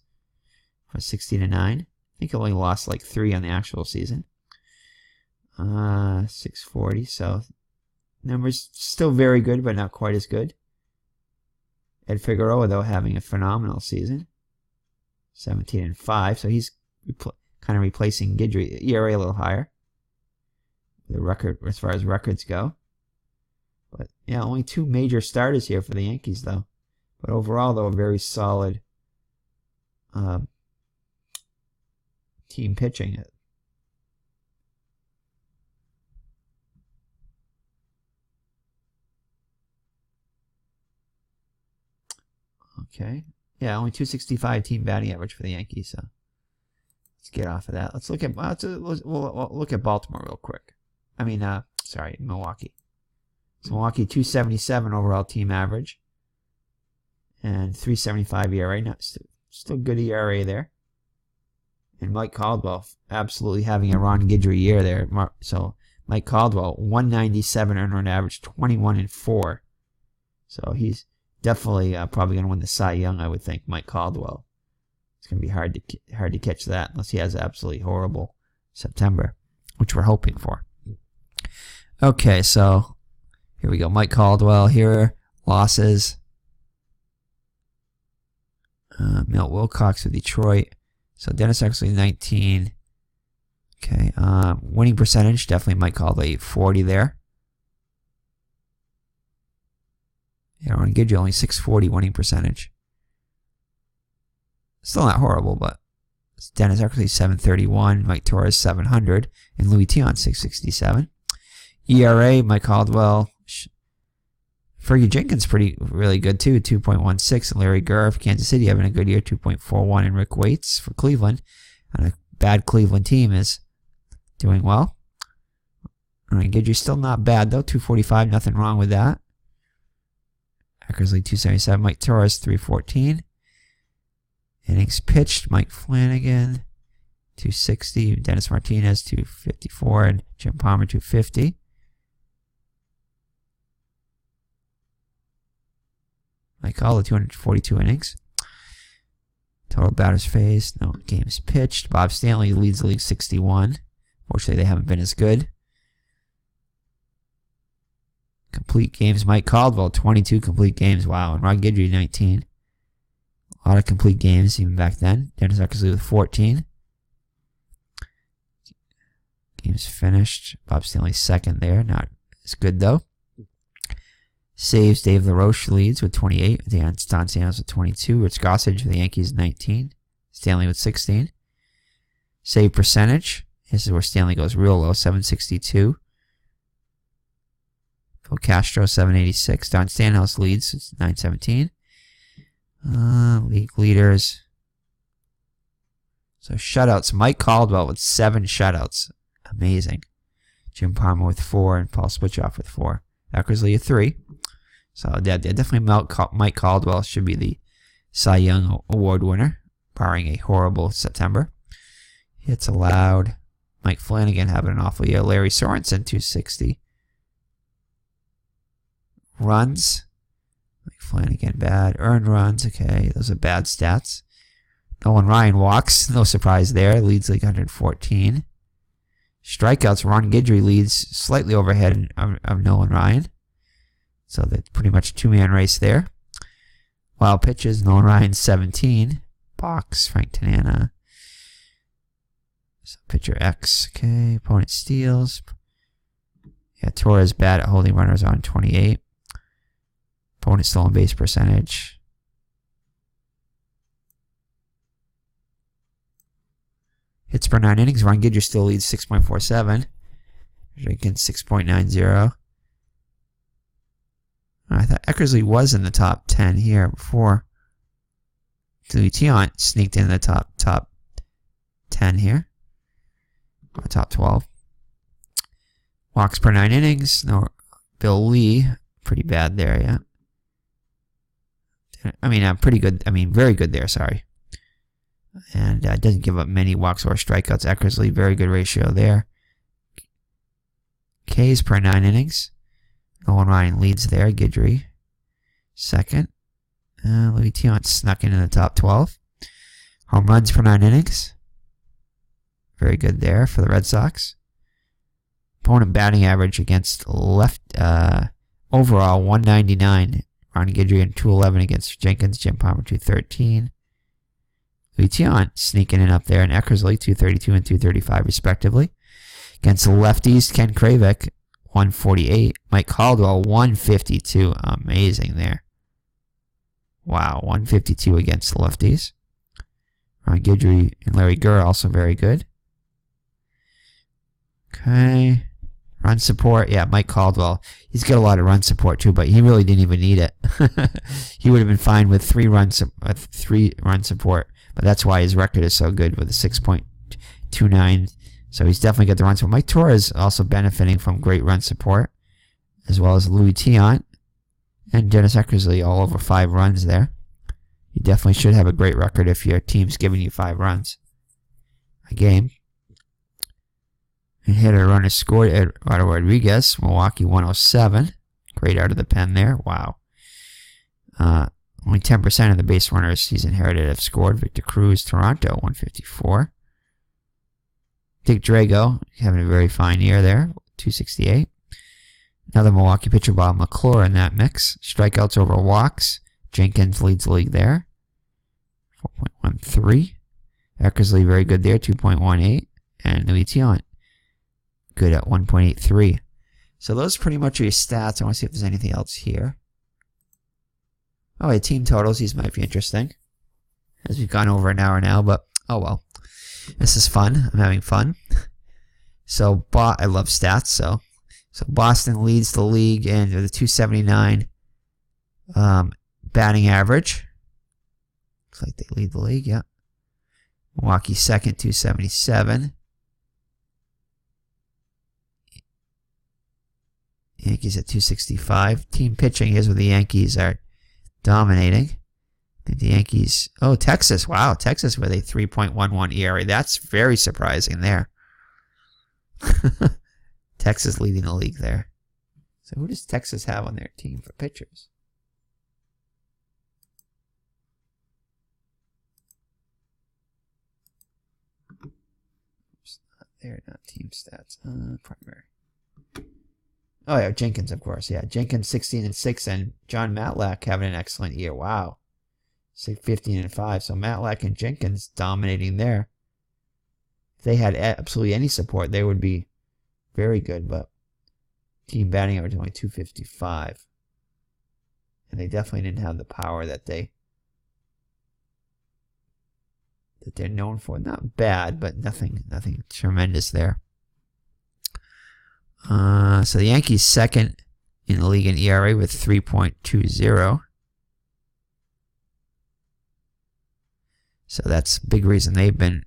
For 16-9. I think he only lost like 3 on the actual season. 640, so numbers still very good, but not quite as good. Ed Figueroa, though, having a phenomenal season. 17-5, so he's kind of replacing Guidry. ERA a little higher. The record, as far as records go. But, yeah, only 2 major starters here for the Yankees, though. But overall, though, a very solid team pitching. Okay. Yeah, only 265 team batting average for the Yankees, so let's get off of that. Let's look at we'll look at Baltimore real quick. I mean, sorry, Milwaukee. So Milwaukee 277 overall team average and 375 ERA. Not still good ERA there. And Mike Caldwell absolutely having a Ron Guidry year there. So Mike Caldwell, 197 earned run average, 21-4. So he's definitely probably going to win the Cy Young, I would think. Mike Caldwell. It's going to be hard to catch that unless he has absolutely horrible September, which we're hoping for. Okay, so here we go. Mike Caldwell here. Losses. Milt Wilcox of Detroit. So Dennis Eckersley, 19. Okay. Winning percentage, definitely Mike Caldwell, 840 there. Yeah, Ron Guidry only 640 winning percentage. Still not horrible, but Dennis Eckersley, 731. Mike Torres, 700. And Louis Tion, 667. ERA, Mike Caldwell. Fergie Jenkins really good too, 2.16. And Larry Gurr of Kansas City having a good year, 2.41. And Rick Waits for Cleveland, on a bad Cleveland team, is doing well. Ron Guidry still not bad though, 245, nothing wrong with that. Eckersley, 277. Mike Torres, 314. Innings pitched, Mike Flanagan, 260. Dennis Martinez, 254. And Jim Palmer, 250. Mike Caldwell, 242 innings. Total batters faced, no games pitched. Bob Stanley leads the league, 61. Fortunately, they haven't been as good. Complete games, Mike Caldwell, 22 complete games. Wow. And Ron Guidry, 19. A lot of complete games even back then. Dennis Eckersley with 14. Games finished. Bob Stanley second there. Not as good though. Saves, Dave LaRoche leads with 28. Don Santos with 22. Rich Gossage for the Yankees, 19. Stanley with 16. Save percentage. This is where Stanley goes real low, 762. Phil Castro, 786. Don Stanhouse leads, it's 917. League leaders. So shutouts. Mike Caldwell with 7 shutouts. Amazing. Jim Palmer with 4 and Paul Switchoff with 4. Eckersley at 3. So definitely Mike Caldwell should be the Cy Young Award winner, barring a horrible September. Hits allowed. Mike Flanagan having an awful year. Larry Sorensen, 260. Runs. Mike Flanagan, bad. Earned runs, okay. Those are bad stats. Nolan Ryan walks. No surprise there. Leads league 114. Strikeouts. Ron Guidry leads slightly overhead of Nolan Ryan. So that's pretty much a two-man race there. Wild pitches. Nolan Ryan, 17. Box. Frank Tanana. So pitcher X. Okay. Opponent steals. Yeah, Torres bad at holding runners on, 28. Opponent stolen base percentage. Hits per 9 innings. Ron Guidry still leads, 6.47. Jenkins, 6.90. I thought Eckersley was in the top 10 here before. Louis Tion sneaked in the top 10 here. Or top 12. Walks per 9 innings. No, Bill Lee, pretty bad there, yeah. I mean, pretty good. I mean, very good there, sorry. And doesn't give up many walks or strikeouts. Eckersley, very good ratio there. Ks per 9 innings. Nolan Ryan leads there. Guidry, second. Louis Tion snuck in the top 12. Home runs per 9 innings. Very good there for the Red Sox. Opponent batting average against left, overall, 199. Ron Guidry and 211 against Jenkins. Jim Palmer, 213. Louis Tion sneaking in up there. And Eckersley, 232 and 235 respectively. Against the lefties, Ken Kravik, 148. Mike Caldwell, 152. Amazing there. Wow, 152 against the lefties. Ron Guidry and Larry Gurr also very good. Okay. Run support. Yeah, Mike Caldwell. He's got a lot of run support too, but he really didn't even need it. He would have been fine with 3 run support, but that's why his record is so good with a 6.29. So he's definitely got the run support. Mike Torres also benefiting from great run support, as well as Louis Tion and Dennis Eckersley, all over 5 runs there. You definitely should have a great record if your team's giving you 5 runs. a game. And hitter runner scored Eduardo Rodriguez, Milwaukee 107. Great out of the pen there. Wow. Only 10% of the base runners he's inherited have scored. Victor Cruz, Toronto, 154. Dick Drago having a very fine year there, 268. Another Milwaukee pitcher, Bob McClure, in that mix. Strikeouts over walks. Jenkins leads the league there, 4.13. Eckersley, very good there, 2.18. And Louis Tion, good at 1.83. So those pretty much are your stats. I want to see if there's anything else here. Oh, yeah, team totals. These might be interesting, as we've gone over an hour now, but oh well. This is fun. I'm having fun. So, I love stats. So Boston leads the league in the 279 batting average. Looks like they lead the league, yeah. Milwaukee second, 277. Yankees at 265. Team pitching is where the Yankees are dominating. I think the Yankees... Oh, Texas. Wow, Texas with a 3.11 ERA. That's very surprising there. Texas leading the league there. So who does Texas have on their team for pitchers? Oops, they're not team stats. Primary. Oh, yeah, Jenkins, of course. Yeah, Jenkins 16-6, and John Matlack having an excellent year. Wow. 15-5. So Matlack and Jenkins dominating there. If they had absolutely any support, they would be very good, but team batting average only 255. And they definitely didn't have the power that they're known for. Not bad, but nothing tremendous there. So the Yankees second in the league in ERA with 3.20. So that's a big reason they've been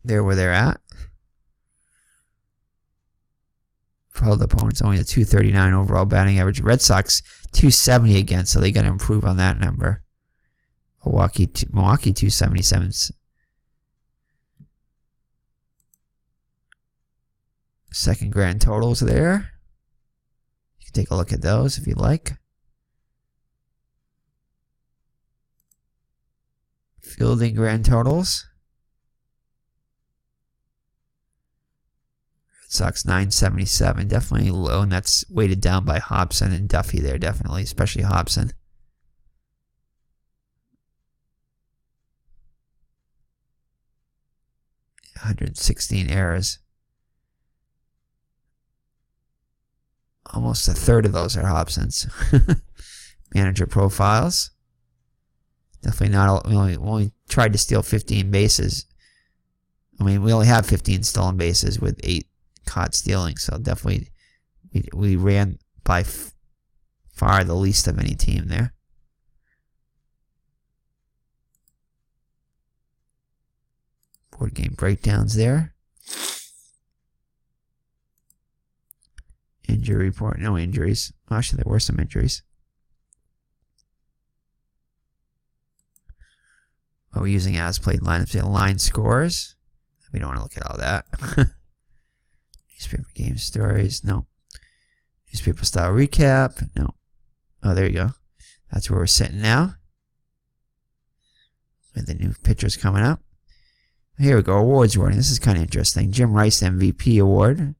there where they're at. For all the opponents, only a 239 overall batting average. Red Sox 270 again, so they got to improve on that number. Milwaukee 277. Second grand totals there. You can take a look at those if you'd like. Fielding grand totals. Red Sox 977. Definitely low, and that's weighted down by Hobson and Duffy there, definitely, especially Hobson. $116 errors. Almost a third of those are Hobson's. Manager profiles. Definitely not. We only tried to steal 15 bases. I mean, we only have 15 stolen bases with 8 caught stealing. So definitely, we ran by far the least of any team there. Board game breakdowns there. Injury report. No injuries. Actually, there were some injuries. Oh, we're using as-played lineups. Line scores. We don't want to look at all that. Newspaper game stories. No. Newspaper style recap. No. Oh, there you go. That's where we're sitting now. With the new pitchers coming up. Here we go. Awards awarding. This is kind of interesting. Jim Rice MVP award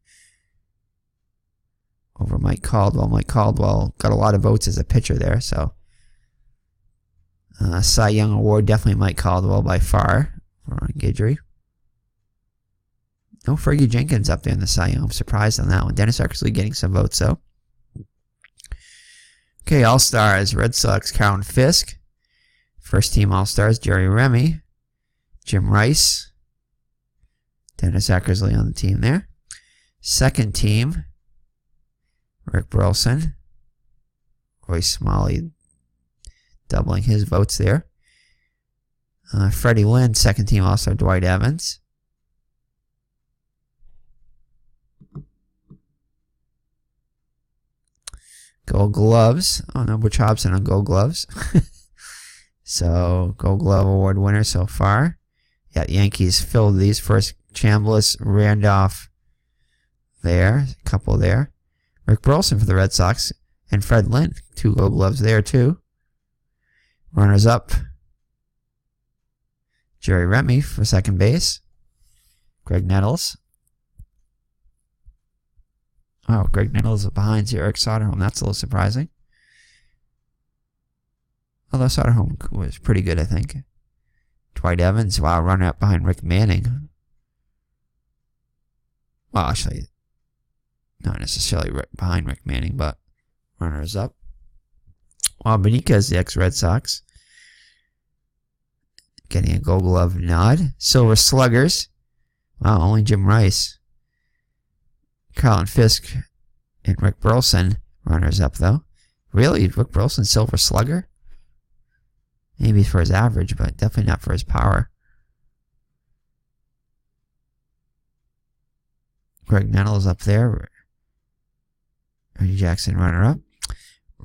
over Mike Caldwell. Mike Caldwell got a lot of votes as a pitcher there, so Cy Young award, definitely Mike Caldwell by far for Ron Guidry. No Fergie Jenkins up there in the Cy Young. I'm surprised on that one. Dennis Eckersley getting some votes, though. Okay, All-Stars. Red Sox, Cowan Fisk. First team All-Stars, Jerry Remy. Jim Rice. Dennis Eckersley on the team there. Second team, Rick Burleson. Roy Smalley doubling his votes there. Freddie Lynn, second team All-Star, Dwight Evans. Gold Gloves. Oh no, Butch Hobson on Gold Gloves. So, Gold Glove Award winner so far Yeah, Yankees filled these first. Chambliss, Randolph there. A couple there. Rick Burleson for the Red Sox. And Fred Lynn. 2 Gold Gloves there, too. Runners up. Jerry Remy for second base. Greg Nettles. Oh, Greg Nettles is behind Eric Soderholm. That's a little surprising. Although Soderholm was pretty good, I think. Dwight Evans, wow, runner up behind Rick Manning. Well, actually, not necessarily behind Rick Manning, but runners up. Well, Benitez, the ex-Red Sox, getting a Gold Glove nod. Silver Sluggers. Wow, only Jim Rice. Carlton Fisk and Rick Burleson, runners up though. Really? Rick Burleson, Silver Slugger? Maybe for his average, but definitely not for his power. Greg Nettles up there. Reggie Jackson, runner up.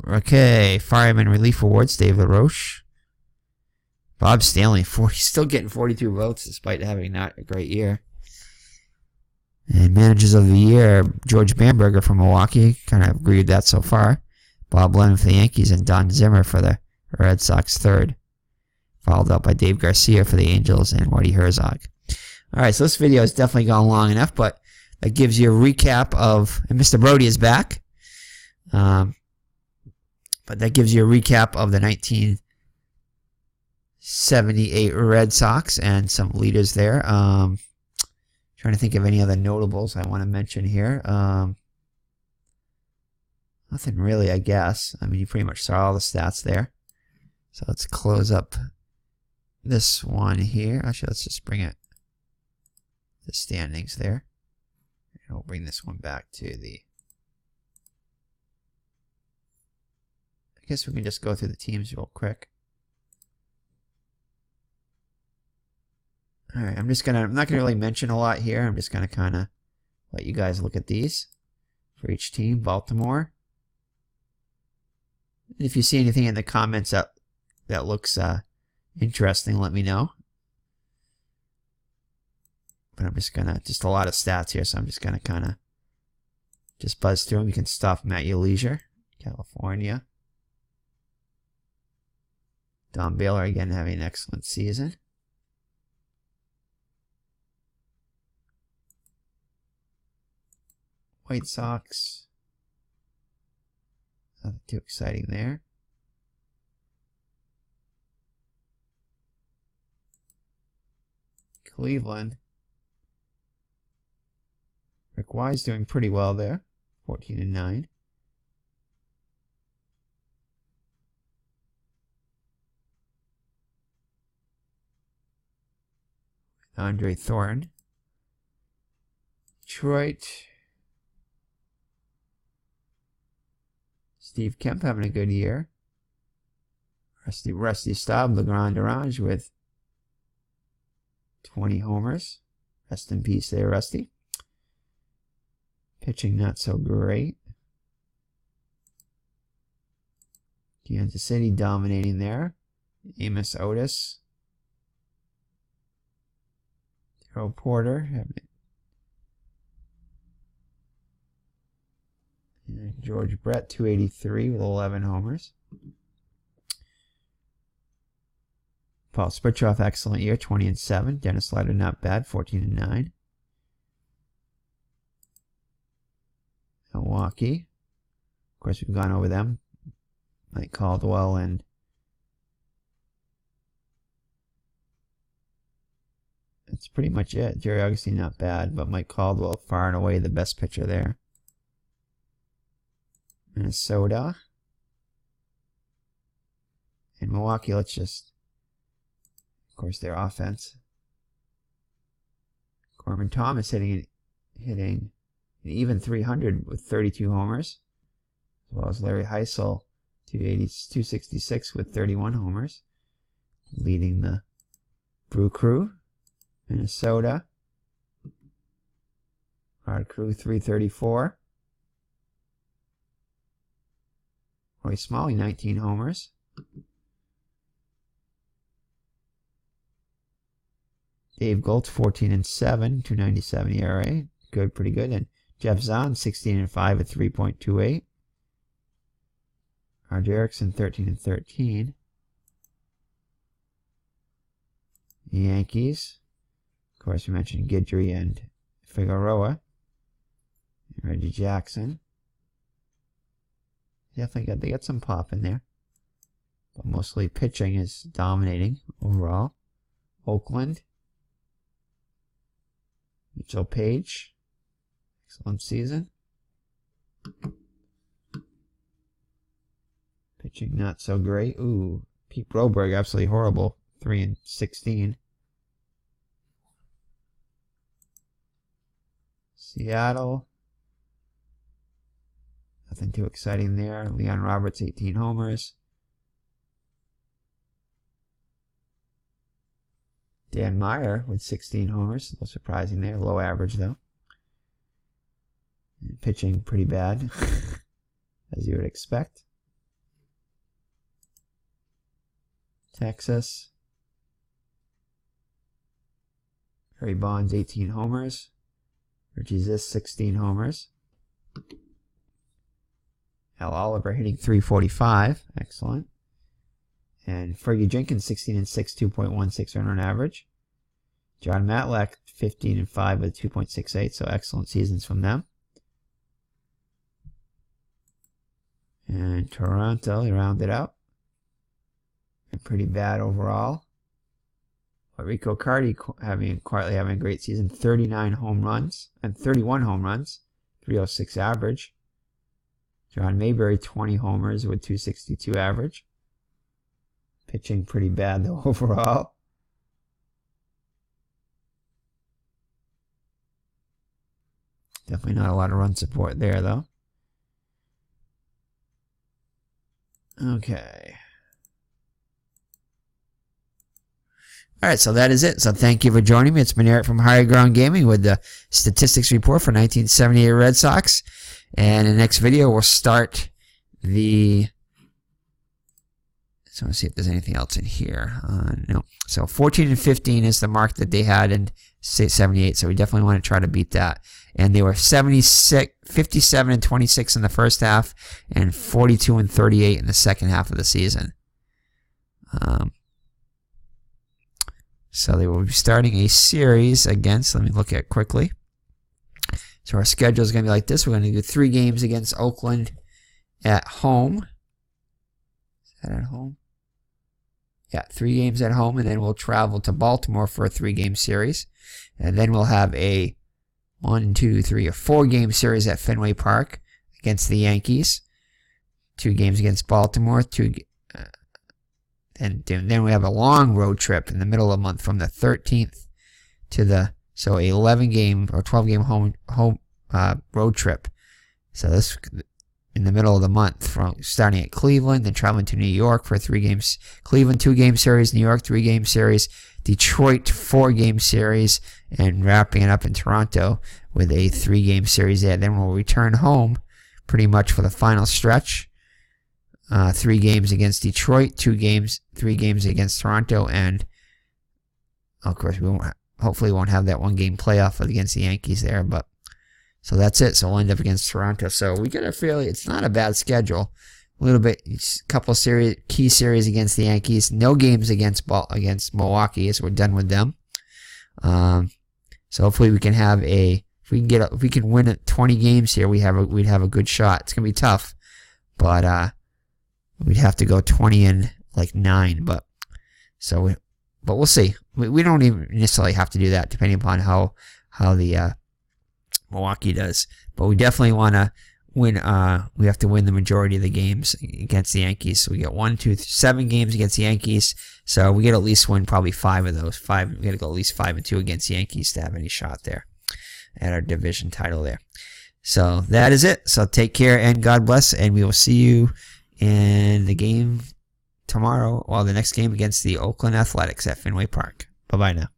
Okay, Fireman Relief Awards, Dave LaRoche. Bob Stanley, still getting 42 votes despite having not a great year. And Managers of the Year, George Bamberger from Milwaukee. Kind of agreed with that so far. Bob Lennon for the Yankees and Don Zimmer for the Red Sox third. Followed up by Dave Garcia for the Angels and Whitey Herzog. Alright, so this video has definitely gone long enough, but that gives you a recap of... And Mr. Brody is back. But that gives you a recap of the 1978 Red Sox and some leaders there. Trying to think of any other notables I want to mention here. Nothing really, I guess. I mean, you pretty much saw all the stats there. So let's close up this one here. Actually, let's just bring it the standings there. And we'll bring this one back to the... I guess we can just go through the teams real quick. Alright, I'm not going to really mention a lot here. I'm just going to kind of let you guys look at these for each team. Baltimore. If you see anything in the comments that looks interesting, let me know. But I'm just a lot of stats here, so I'm just going to kind of just buzz through them. You can stop them at your leisure. California. Don Baylor, again, having an excellent season. White Sox. Nothing too exciting there. Cleveland. Rick Wise doing pretty well there. 14-9. Andre Thorne. Detroit. Steve Kemp having a good year. Rusty Staub, LeGrand Orange with 20 homers. Rest in peace there, Rusty. Pitching not so great. Kansas City dominating there. Amos Otis. Darryl Porter having it. And George Brett, 283 with 11 homers. Paul Spritchoff, excellent year, 20-7. Dennis Leiter, not bad, 14-9. Milwaukee. Of course, we've gone over them. Mike Caldwell and that's pretty much it. Jerry Augustine, not bad, but Mike Caldwell, far and away the best pitcher there. Minnesota. And Milwaukee, let's just, of course, their offense. Corbin Thomas hitting an even 300 with 32 homers, as well as Larry Heisel, 266 with 31 homers, leading the Brew Crew. Minnesota. Rod Crew, 334. Roy Smalley, 19 homers. Dave Goltz, 14-7, 2.97 ERA. Good, pretty good. And Jeff Zahn, 16-5 at 3.28. RJ Erickson, 13-13. The Yankees. Of course, we mentioned Guidry and Figueroa. And Reggie Jackson. Definitely they got some pop in there. But mostly pitching is dominating overall. Oakland. Mitchell Page. Excellent season. Pitching not so great. Ooh, Pete Broberg, absolutely horrible. 3-16. Seattle. Nothing too exciting there. Leon Roberts, 18 homers. Dan Meyer with 16 homers. A little surprising there. Low average, though. And pitching pretty bad, as you would expect. Texas. Harry Bonds, 18 homers. Richie Zisk, 16 homers. Al Oliver hitting .345. Excellent. And Fergie Jenkins, 16-6, 2.16 earned run average. John Matlack, 15-5 with 2.68. So excellent seasons from them. And Toronto, they rounded out. And pretty bad overall. But Rico Cardi quietly having a great season. 39 home runs and 31 home runs. 306 average. John Mayberry, 20 homers with 262 average. Pitching pretty bad, though, overall. Definitely not a lot of run support there, though. Okay. All right, so that is it. So thank you for joining me. It's been Eric from Higher Ground Gaming with the statistics report for 1978 Red Sox. And in the next video, we'll start the... So let's see if there's anything else in here. No. So 14-15 is the mark that they had in 78. So we definitely want to try to beat that. And they were 57-26 in the first half and 42-38 in the second half of the season. So they will be starting a series against, let me look at it quickly. So our schedule is going to be like this. We're going to do 3 games against Oakland at home. Is that at home? Yeah, 3 games at home, and then we'll travel to Baltimore for a 3-game series. And then we'll have a 4 game series at Fenway Park against the Yankees. 2 games against Baltimore, and then we have a long road trip in the middle of the month from the 13th to the 11-game or 12-game home road trip. So this in the middle of the month, from starting at Cleveland, then traveling to New York for 3 games. Cleveland 2-game series, New York 3-game series, Detroit 4-game series, and wrapping it up in Toronto with a 3-game series there. Then we'll return home pretty much for the final stretch. 3 games against Detroit, 3 games against Toronto, and of course hopefully we won't have that 1-game playoff against the Yankees there, but so that's it. So we'll end up against Toronto. So we get it's not a bad schedule. A little bit, couple key series against the Yankees. No games against Milwaukee, as we're done with them. So hopefully we can have if we can win 20 games here, we'd have a good shot. It's gonna be tough, but we'd have to go 20-9, but we'll see. We don't even necessarily have to do that, depending upon how the Milwaukee does. But we definitely want to win. We have to win the majority of the games against the Yankees. So we get 7 games against the Yankees. So we get at least win probably 5 of those. We got to go at least 5-2 against the Yankees to have any shot there at our division title there. So that is it. So take care and God bless, and we will see you in the game tomorrow, the next game against the Oakland Athletics at Fenway Park. Bye-bye now.